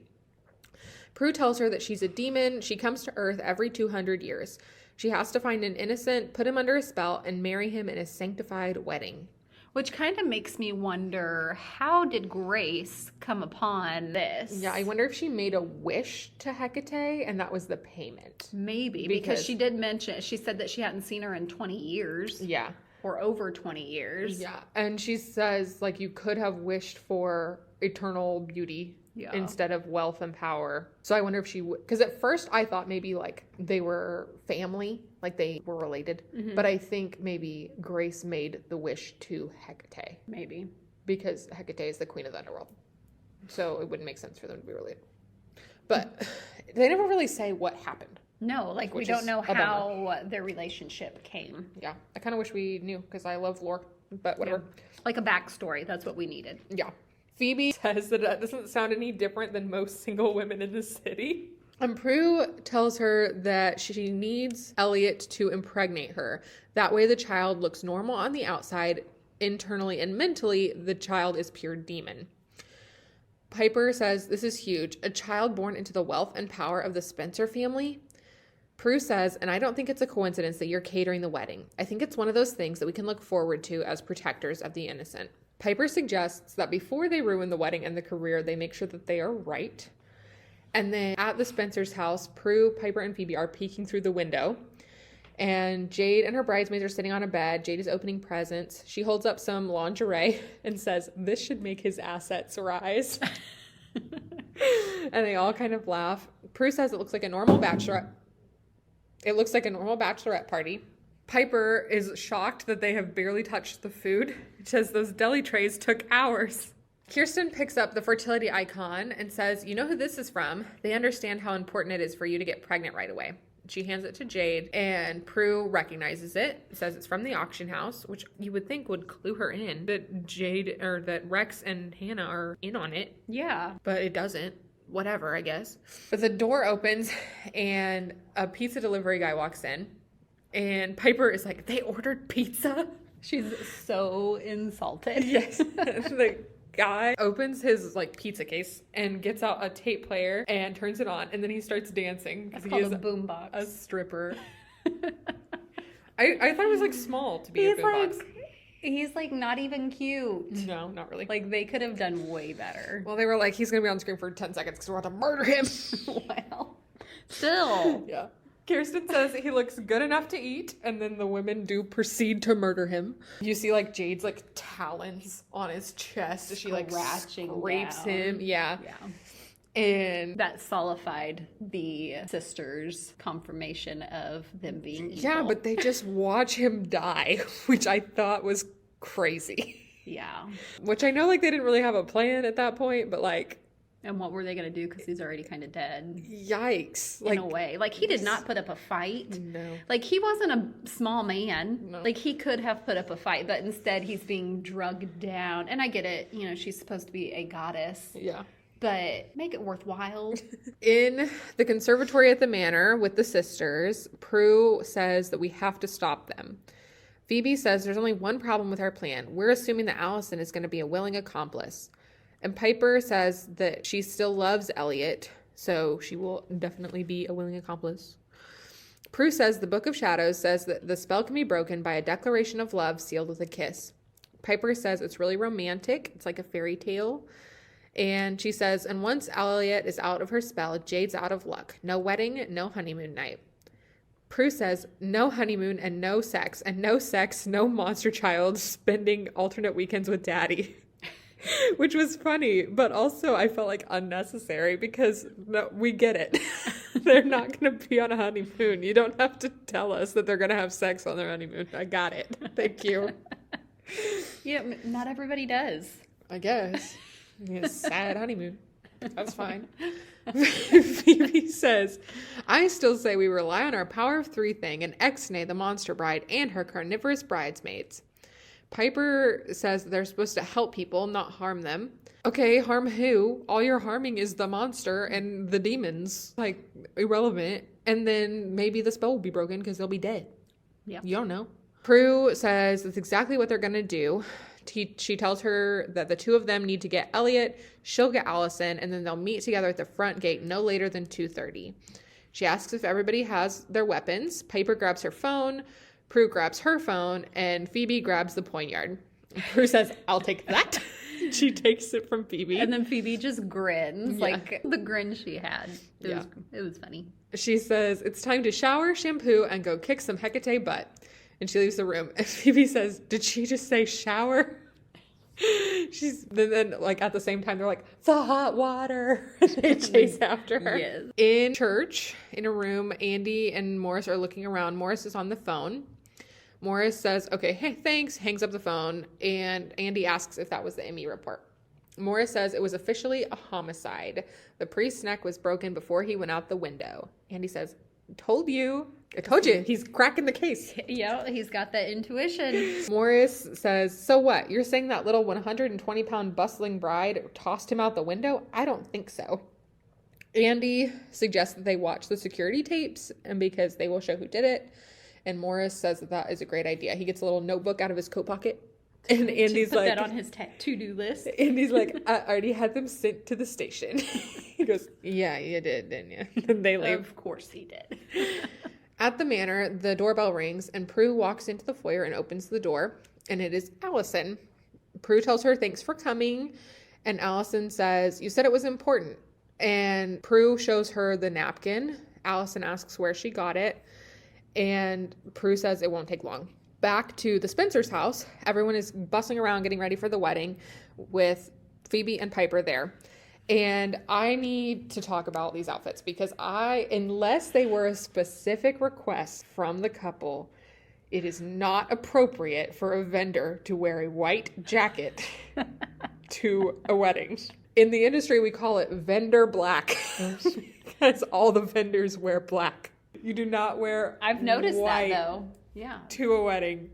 Prue tells her that she's a demon. She comes to Earth every 200 years. She has to find an innocent, put him under a spell, and marry him in a sanctified wedding. Which kind of makes me wonder, how did Grace come upon this? Yeah, I wonder if she made a wish to Hecate and that was the payment. Maybe, because she did mention, she said that she hadn't seen her in 20 years. Yeah. Or over 20 years. Yeah, and she says, like, you could have wished for eternal beauty instead of wealth and power. So I wonder if she would, because at first I thought maybe, like, they were family, like they were related. Mm-hmm. But I think maybe Grace made the wish to Hecate. Maybe. Because Hecate is the queen of the underworld. So it wouldn't make sense for them to be related. But they never really say what happened. No, like we don't know how their relationship came. Yeah, I kind of wish we knew because I love lore, but whatever. Yeah. Like a backstory, that's what we needed. Yeah. Phoebe says that doesn't sound any different than most single women in the city. And Prue tells her that she needs Elliot to impregnate her. That way the child looks normal on the outside. Internally and mentally, the child is pure demon. Piper says, this is huge. A child born into the wealth and power of the Spencer family. Prue says, and I don't think it's a coincidence that you're catering the wedding. I think it's one of those things that we can look forward to as protectors of the innocent. Piper suggests that before they ruin the wedding and the career, they make sure that they are right. And then at the Spencer's house, Prue, Piper, and Phoebe are peeking through the window. And Jade and her bridesmaids are sitting on a bed. Jade is opening presents. She holds up some lingerie and says, this should make his assets rise. And they all kind of laugh. Prue says it looks like a normal bachelorette. It looks like a normal bachelorette party. Piper is shocked that they have barely touched the food. She says those deli trays took hours. Kirsten picks up the fertility icon and says, you know who this is from? They understand how important it is for you to get pregnant right away. She hands it to Jade, and Prue recognizes it, says it's from the auction house, which you would think would clue her in that Jade, or that Rex and Hannah are in on it. Yeah. But it doesn't. Whatever, I guess. But the door opens, and a pizza delivery guy walks in, and Piper is like, they ordered pizza? She's so insulted. Yes. The guy opens his pizza case and gets out a tape player and turns it on, and then he starts dancing because he is a boombox. A stripper. I thought it was small to be a boombox. He's not even cute. No, not really. They could have done way better. Well, they were like, he's gonna be on screen for 10 seconds because we're about to murder him. Well, still. Yeah. Kirsten says he looks good enough to eat, and then the women do proceed to murder him. You see Jade's talons on his chest as she scrapes him. Yeah. And that solidified the sisters' confirmation of them being evil. Yeah, but they just watch him die, which I thought was crazy. Yeah. Which I know they didn't really have a plan at that point, but and what were they going to do? Because he's already kind of dead. Yikes. In a way. He did not put up a fight. No. He wasn't a small man. No. He could have put up a fight, but instead he's being drugged down. And I get it. She's supposed to be a goddess. Yeah. But make it worthwhile. In the conservatory at the manor with the sisters, Prue says that we have to stop them. Phoebe says there's only one problem with our plan. We're assuming that Allison is going to be a willing accomplice. And Piper says that she still loves Elliot, so she will definitely be a willing accomplice. Prue says the Book of Shadows says that the spell can be broken by a declaration of love sealed with a kiss. Piper says it's really romantic. It's like a fairy tale. And she says, and once Elliot is out of her spell, Jade's out of luck. No wedding, no honeymoon night. Prue says, no honeymoon and no sex, no monster child spending alternate weekends with daddy. Which was funny, but also I felt unnecessary because we get it. They're not going to be on a honeymoon. You don't have to tell us that they're going to have sex on their honeymoon. I got it. Thank you. Yeah, not everybody does. I guess. A sad honeymoon. That's fine. Phoebe says, I still say we rely on our power of three thing and Exne, the monster bride, and her carnivorous bridesmaids. Piper says they're supposed to help people, not harm them. Okay, harm who? All you're harming is the monster and the demons. Irrelevant. And then maybe the spell will be broken because they'll be dead. Yeah. You don't know. Prue says that's exactly what they're going to do. She tells her that the two of them need to get Elliot, she'll get Allison, and then they'll meet together at the front gate no later than 2:30. She asks if everybody has their weapons. Piper grabs her phone. Prue grabs her phone, and Phoebe grabs the poignard. Prue says, I'll take that. She takes it from Phoebe. And then Phoebe just grins, the grin she had. It was funny. She says, it's time to shower, shampoo, and go kick some Hecate butt. And she leaves the room. And Phoebe says, did she just say shower? Then at the same time, they're like, the hot water. And they chase after her. Yes. In church, in a room, Andy and Morris are looking around. Morris is on the phone. Morris says, okay, hey, thanks, hangs up the phone, and Andy asks if that was the ME report. Morris says it was officially a homicide. The priest's neck was broken before he went out the window. Andy says, I told you, he's cracking the case. Yeah, he's got that intuition. Morris says, so what, you're saying that little 120-pound bustling bride tossed him out the window? I don't think so. Andy suggests that they watch the security tapes and because they will show who did it. And Morris says that that is a great idea. He gets a little notebook out of his coat pocket. And Andy's put like... that on his to-do list. Andy's like, I already had them sent to the station. He goes, yeah, you did, didn't you? And they leave. Of course he did. At the manor, the doorbell rings and Prue walks into the foyer and opens the door. And it is Allison. Prue tells her thanks for coming. And Allison says, you said it was important. And Prue shows her the napkin. Allison asks where she got it. And Prue says it won't take long. Back to the Spencer's house. Everyone is bustling around getting ready for the wedding with Phoebe and Piper there. And I need to talk about these outfits because unless they were a specific request from the couple, it is not appropriate for a vendor to wear a white jacket to a wedding. In the industry, we call it vendor black because all the vendors wear black. You do not wear I've noticed white that though. Yeah. to a wedding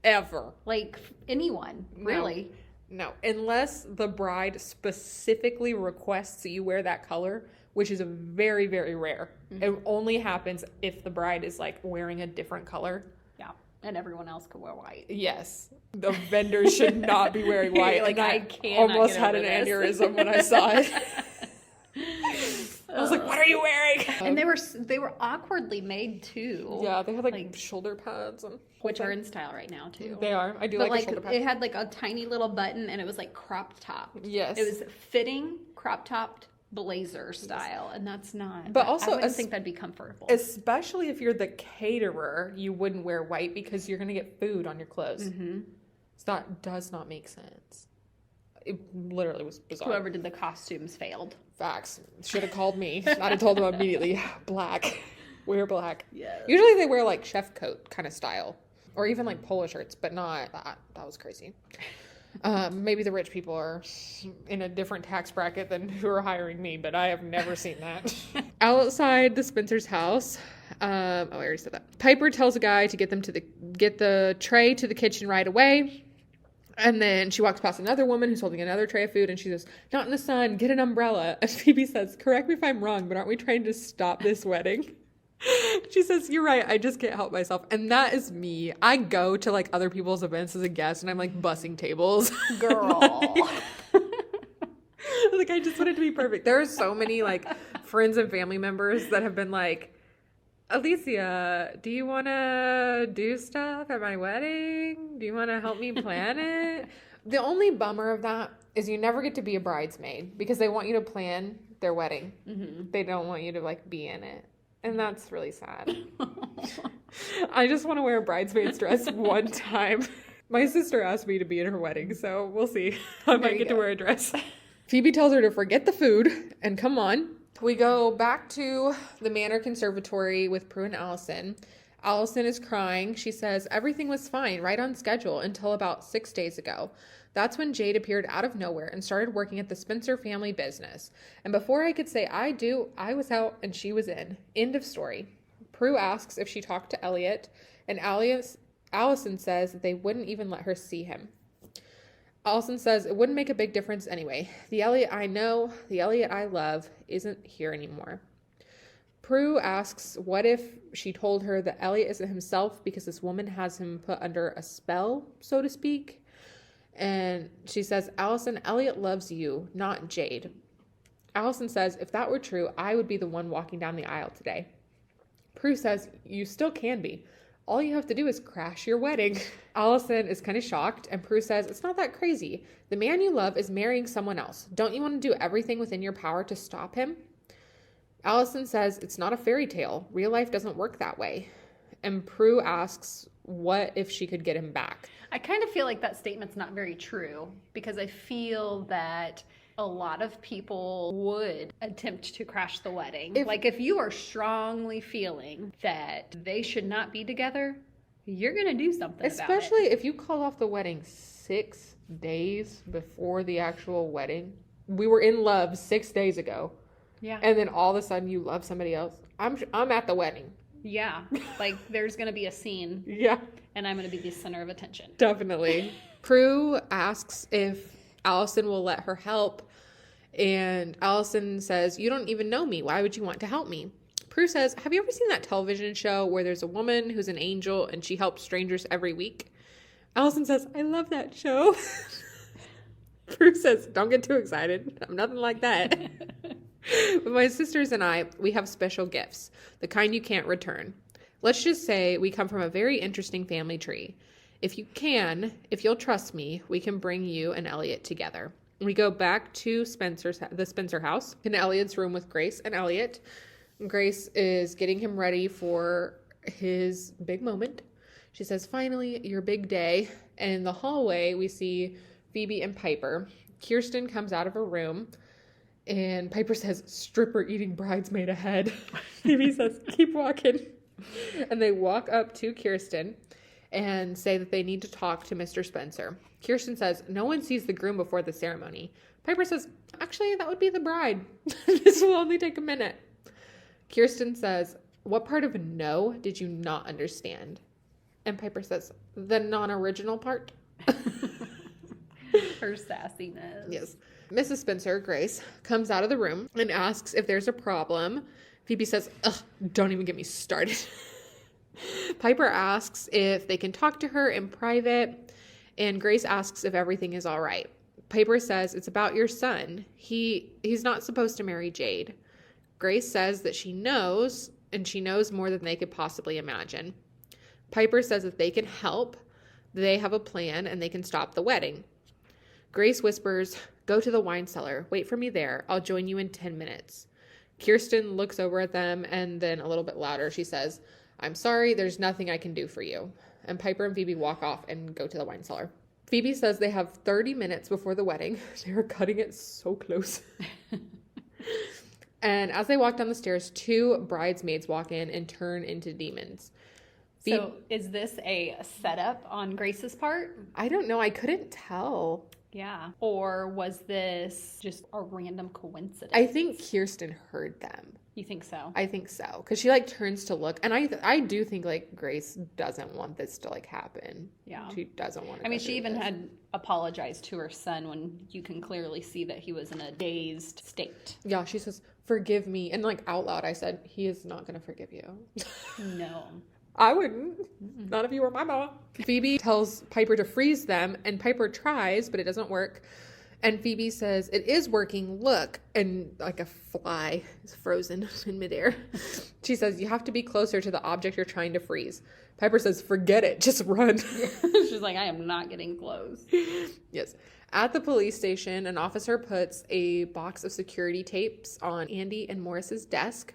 ever. Like anyone, really. No, unless the bride specifically requests that you wear that color, which is very, very rare. Mm-hmm. It only happens if the bride is like wearing a different color. Yeah, and everyone else could wear white. Yes, the vendors should not be wearing white. Like, and I can't almost had an aneurysm when I saw it. I was like, what are you wearing? And they were awkwardly made too. Yeah, they had like shoulder pads. Which are in style right now too. They are. I do but like a shoulder pad. It had like a tiny little button and it was like crop topped. Yes. It was fitting, crop topped blazer style. And that's not. But also, I wouldn't think that'd be comfortable. Especially if you're the caterer, you wouldn't wear white because you're going to get food on your clothes. Mm-hmm. So that does not make sense. It literally was bizarre. Whoever did the costumes failed. Facts. Should have called me. I'd have told them immediately. Black. Wear black. Yeah. Usually they wear like chef coat kind of style. Or even like polo shirts, but not that. That was crazy. Maybe the rich people are in a different tax bracket than who are hiring me, but I have never seen that. Outside the Spencer's house, I already said that. Piper tells a guy to get the tray to the kitchen right away. And then she walks past another woman who's holding another tray of food, and she says, "Not in the sun, get an umbrella." And Phoebe says, "Correct me if I'm wrong, but aren't we trying to stop this wedding?" She says, "You're right, I just can't help myself." And that is me. I go to like other people's events as a guest, and I'm like bussing tables. Girl. Like I just want it to be perfect. There are so many like friends and family members that have been like, "Aleacia, do you want to do stuff at my wedding? Do you want to help me plan it?" The only bummer of that is you never get to be a bridesmaid because they want you to plan their wedding. Mm-hmm. They don't want you to like be in it. And that's really sad. I just want to wear a bridesmaid's dress one time. My sister asked me to be in her wedding, so we'll see. I might get to wear a dress. Phoebe tells her to forget the food and come on. We go back to the Manor Conservatory with Prue and Allison. Allison is crying. She says everything was fine, right on schedule, until about 6 days ago. That's when Jade appeared out of nowhere and started working at the Spencer family business. And before I could say I do, I was out and she was in. End of story. Prue asks if she talked to Elliot, and Allison says that they wouldn't even let her see him. Allison says it wouldn't make a big difference anyway. The Elliot I know, the Elliot I love, isn't here anymore. Prue asks what if she told her that Elliot isn't himself because this woman has him put under a spell, so to speak. And she says, "Allison, Elliot loves you, not Jade." Allison says, "If that were true, I would be the one walking down the aisle today." Prue says, "You still can be. All you have to do is crash your wedding." Allison is kind of shocked, and Prue says, "It's not that crazy. The man you love is marrying someone else. Don't you want to do everything within your power to stop him?" Allison says, "It's not a fairy tale. Real life doesn't work that way." And Prue asks, what if she could get him back? I kind of feel like that statement's not very true because I feel that a lot of people would attempt to crash the wedding. If you are strongly feeling that they should not be together, you're going to do something about it. Especially if you call off the wedding 6 days before the actual wedding. We were in love 6 days ago. Yeah. And then all of a sudden you love somebody else. I'm at the wedding. Yeah. Like there's going to be a scene. Yeah. And I'm going to be the center of attention. Definitely. Prue asks if Allison will let her help And Allison says, you don't even know me. Why would you want to help me? Prue says, have you ever seen that television show where there's a woman who's an angel and she helps strangers every week? Allison says, I love that show. Prue says, don't get too excited. I'm nothing like that. But my sisters and I, we have special gifts, the kind you can't return. Let's just say we come from a very interesting family tree. If you'll trust me, we can bring you and Elliot together. We go back to the Spencer house in Elliot's room with Grace and Elliot. Grace is getting him ready for his big moment. She says, finally, your big day. And in the hallway, we see Phoebe and Piper. Kirsten comes out of her room, and Piper says, stripper eating bridesmaid ahead. Phoebe says, keep walking. And they walk up to Kirsten and say that they need to talk to Mr. Spencer. Kirsten says, no one sees the groom before the ceremony. Piper says, actually, that would be the bride. This will only take a minute. Kirsten says, what part of no did you not understand? And Piper says, the non-original part. Her sassiness. Yes. Mrs. Spencer, Grace, comes out of the room and asks if there's a problem. Phoebe says, ugh, don't even get me started. Piper asks if they can talk to her in private, and Grace asks if everything is all right. Piper says it's about your son. He's not supposed to marry Jade. Grace says that she knows, and she knows more than they could possibly imagine. Piper says that they can help, they have a plan, and they can stop the wedding. Grace whispers, go to the wine cellar. Wait for me there. I'll join you in 10 minutes. Kirsten looks over at them, and then a little bit louder, she says, I'm sorry, there's nothing I can do for you. And Piper and Phoebe walk off and go to the wine cellar. Phoebe says they have 30 minutes before the wedding. They are cutting it so close. And as they walk down the stairs, 2 bridesmaids walk in and turn into demons. So is this a setup on Grace's part? I don't know. I couldn't tell. Yeah. Or was this just a random coincidence? I think Kirsten heard them. You think so? I think so. Because she, turns to look. And I do think, Grace doesn't want this to, happen. Yeah. She doesn't want to. I mean, she even had apologized to her son when you can clearly see that he was in a dazed state. Yeah, she says, forgive me. And, out loud, I said, he is not going to forgive you. No. I wouldn't. Mm-mm. Not if you were my mom. Phoebe tells Piper to freeze them, and Piper tries, but it doesn't work. And Phoebe says, it is working, look. And a fly is frozen in midair. She says, you have to be closer to the object you're trying to freeze. Piper says, forget it, just run. She's like, I am not getting close. Yes. At the police station, an officer puts a box of security tapes on Andy and Morris's desk.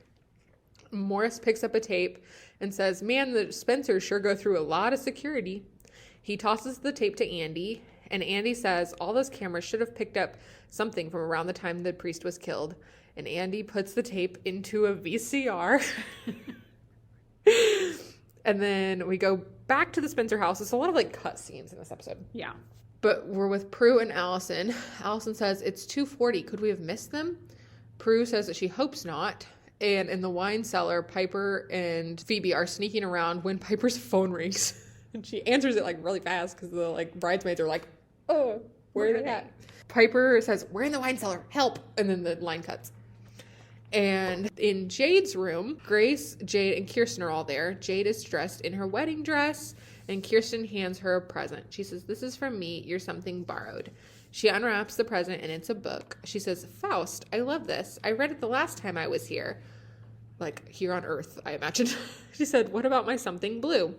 Morris picks up a tape and says, man, the Spencers sure go through a lot of security. He tosses the tape to Andy, and Andy says all those cameras should have picked up something from around the time the priest was killed. And Andy puts the tape into a VCR. And then we go back to the Spencer house. It's a lot of cut scenes in this episode. Yeah. But we're with Prue and Allison. Allison says, it's 2:40. Could we have missed them? Prue says that she hopes not. And in the wine cellar, Piper and Phoebe are sneaking around when Piper's phone rings. And she answers it really fast because the bridesmaids are oh, where are they at? Piper says, we're in the wine cellar, help. And then the line cuts. And in Jade's room, Grace, Jade, and Kirsten are all there. Jade is dressed in her wedding dress, and Kirsten hands her a present. She says, this is from me, you're something borrowed. She unwraps the present, and it's a book. She says, Faust, I love this. I read it the last time I was here. Here on Earth, I imagine. She said, what about my something blue?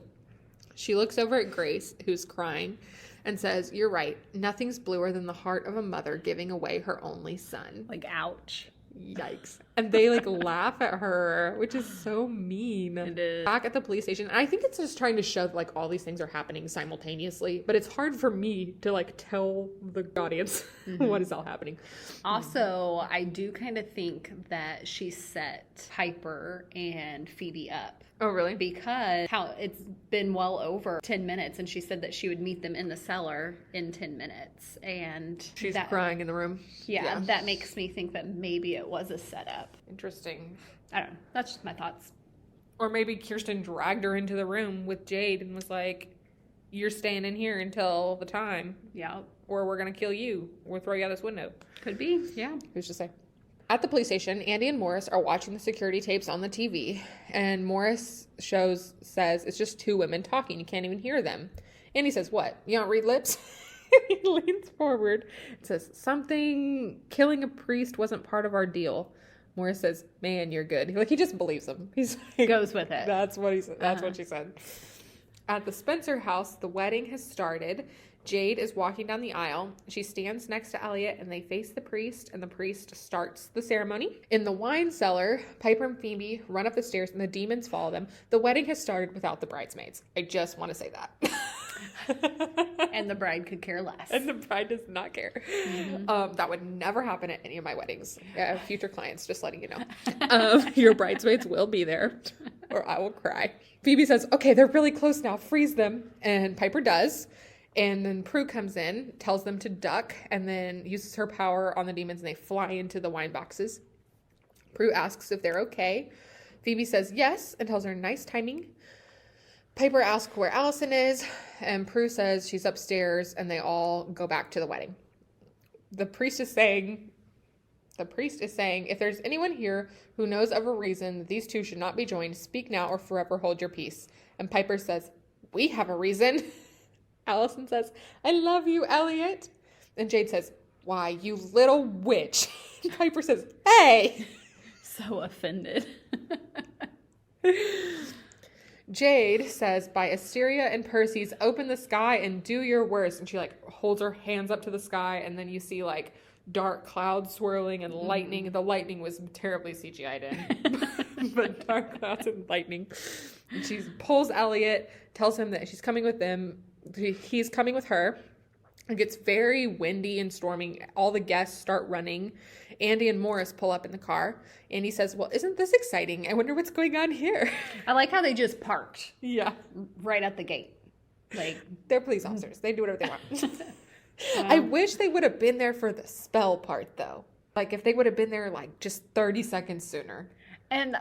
She looks over at Grace, who's crying, and says, you're right. Nothing's bluer than the heart of a mother giving away her only son. Ouch. Yikes. And they laugh at her, which is so mean. It is. Back at the police station, and I think it's just trying to show all these things are happening simultaneously, but it's hard for me to tell the audience what is all happening. Also, I do kind of think that she set Piper and Phoebe up. Oh, really? Because it's been well over 10 minutes, and she said that she would meet them in the cellar in 10 minutes. And she's crying in the room. Yeah, that makes me think that maybe it was a setup. Interesting. I don't know. That's just my thoughts. Or maybe Kirsten dragged her into the room with Jade and was like, you're staying in here until the time. Yeah. or we're going to kill you. We'll throw you out this window. Could be, yeah. Who's to say? At the police station, Andy and Morris are watching the security tapes on the TV, and Morris says it's just two women talking. You can't even hear them. Andy says, what? You don't read lips? He leans forward and says, killing a priest wasn't part of our deal. Morris says, man, you're good. He just believes him. He's like, goes with it. That's what he said. That's what she said. At the Spencer house, the wedding has started. Jade is walking down the aisle. She stands next to Elliot and they face the priest, and the priest starts the ceremony. In the wine cellar, Piper and Phoebe run up the stairs and the demons follow them. The wedding has started without the bridesmaids. I just want to say that. And the bride could care less. And the bride does not care. That would never happen at any of my weddings. Future clients, just letting you know. Your bridesmaids will be there or I will cry. Phoebe says, okay, they're really close now. Freeze them. And Piper does. And then Prue comes in, tells them to duck, and then uses her power on the demons, and they fly into the wine boxes. Prue asks if they're okay. Phoebe says yes, and tells her nice timing. Piper asks where Allison is, and Prue says she's upstairs, and they all go back to the wedding. The priest is saying, if there's anyone here who knows of a reason that these two should not be joined, speak now or forever hold your peace. And Piper says, we have a reason. Allison says, I love you, Elliot. And Jade says, why, you little witch. And Piper says, hey. So offended. Jade says, by Asteria and Perseus, open the sky and do your worst. And she holds her hands up to the sky, and then you see dark clouds swirling and lightning. The lightning was terribly CGI'd in, but dark clouds and lightning. And she pulls Elliot, tells him that she's coming with them. He's coming with her. It gets very windy and storming. All the guests start running. Andy and Morris pull up in the car. Andy says, well, isn't this exciting? I wonder what's going on here. I like how they just parked. Yeah. Right at the gate. They're police officers. They do whatever they want. I wish they would have been there for the spell part, though. If they would have been there, just 30 seconds sooner. And,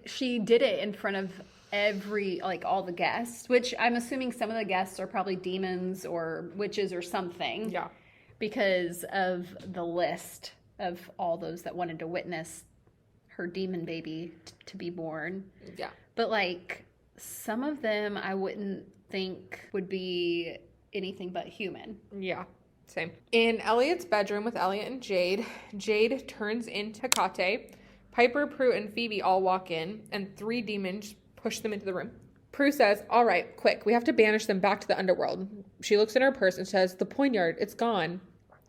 she did it in front of all the guests, which I'm assuming some of the guests are probably demons or witches or something. Yeah. Because of the list of all those that wanted to witness her demon baby to be born. Yeah. But, some of them I wouldn't think would be anything but human. Yeah. Same. In Elliot's bedroom with Elliot and Jade, Jade turns into Hecate. Piper, Prue, and Phoebe all walk in, and 3 demons push them into the room. Prue says, all right, quick, we have to banish them back to the underworld. She looks in her purse and says, the poignard, it's gone.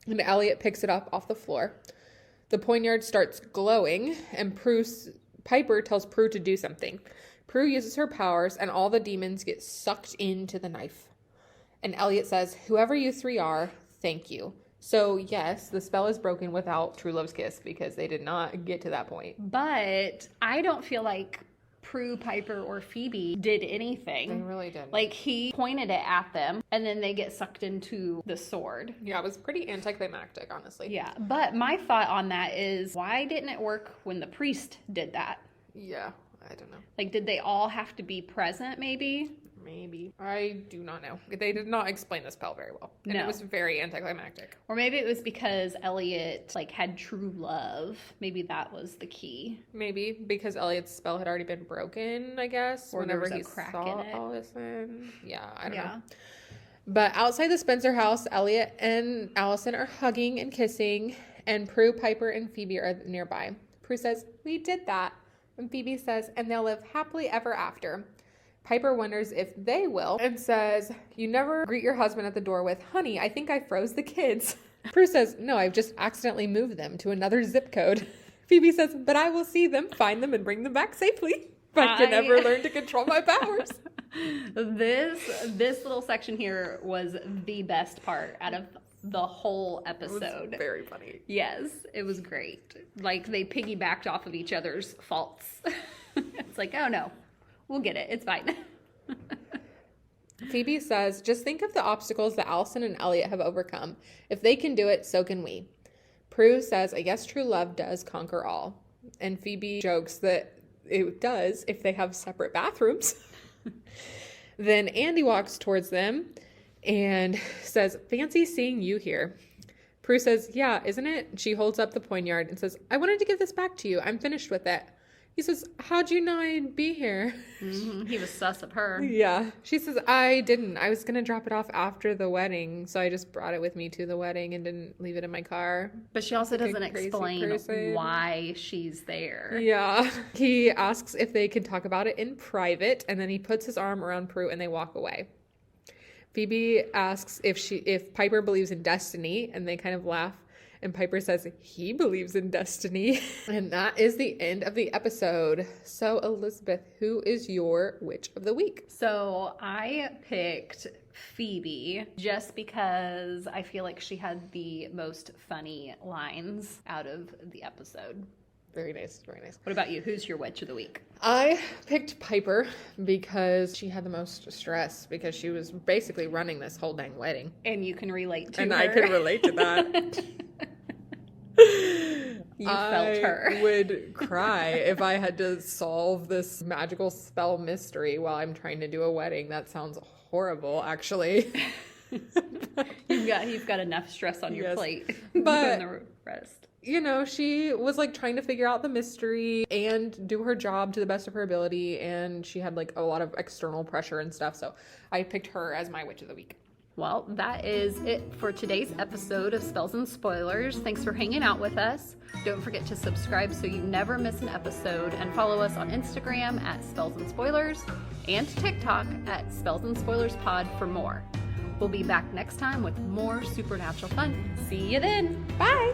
And Elliot picks it up off the floor. The poignard starts glowing, and Piper tells Prue to do something. Prue uses her powers, and all the demons get sucked into the knife. And Elliot says, whoever you 3 are, thank you. So, yes, the spell is broken without True Love's kiss because they did not get to that point. But I don't feel like Prue, Piper, or Phoebe did anything. They really didn't. He pointed it at them, and then they get sucked into the sword. Yeah, it was pretty anticlimactic, honestly. Yeah, but my thought on that is, why didn't it work when the priest did that? Yeah, I don't know. Did they all have to be present, maybe? Maybe. I do not know. They did not explain the spell very well. And No. It was very anticlimactic. Or maybe it was because Elliot, had true love. Maybe that was the key. Maybe because Elliot's spell had already been broken, I guess. Or there whenever was a he crack saw in it. Allison. Yeah, I don't Yeah. know. But outside the Spencer house, Elliot and Allison are hugging and kissing. And Prue, Piper, and Phoebe are nearby. Prue says, we did that. And Phoebe says, and they'll live happily ever after. Piper wonders if they will and says, you never greet your husband at the door with, honey, I think I froze the kids. Prue says, no, I've just accidentally moved them to another zip code. Phoebe says, but I will see them, find them, and bring them back safely. I can never learn to control my powers. This little section here was the best part out of the whole episode. It was very funny. Yes, it was great. They piggybacked off of each other's faults. It's oh no. We'll get it. It's fine. Phoebe says, just think of the obstacles that Allison and Elliot have overcome. If they can do it, so can we. Prue says, I guess true love does conquer all. And Phoebe jokes that it does if they have separate bathrooms. Then Andy walks towards them. and says, fancy seeing you here. Prue says, yeah, isn't it? She holds up the poignard and says, I wanted to give this back to you. I'm finished with it. He says, how'd you know I'd be here? Mm-hmm. He was sus of her. Yeah. She says, I didn't. I was going to drop it off after the wedding, so I just brought it with me to the wedding and didn't leave it in my car. But she also doesn't explain why she's there. Yeah. He asks if they can talk about it in private, and then he puts his arm around Prue and they walk away. Phoebe asks if Piper believes in destiny, and they kind of laugh. And Piper says he believes in destiny. And that is the end of the episode. So, Elizabeth, who is your witch of the week? So I picked Phoebe just because I feel like she had the most funny lines out of the episode. Very nice, very nice. What about you? Who's your witch of the week? I picked Piper because she had the most stress because she was basically running this whole dang wedding. And you can relate to her. And I can relate to that. You felt her. I would cry if I had to solve this magical spell mystery while I'm trying to do a wedding. That sounds horrible, actually. You've got enough stress on your plate. But the rest. You know, she was like trying to figure out the mystery and do her job to the best of her ability, and she had like a lot of external pressure and stuff. So I picked her as my witch of the week. Well, that is it for today's episode of Spells and Spoilers. Thanks for hanging out with us. Don't forget to subscribe so you never miss an episode, and follow us on Instagram at Spells and Spoilers and TikTok at Spells and Spoilers Pod for more. We'll be back next time with more supernatural fun. See you then. Bye.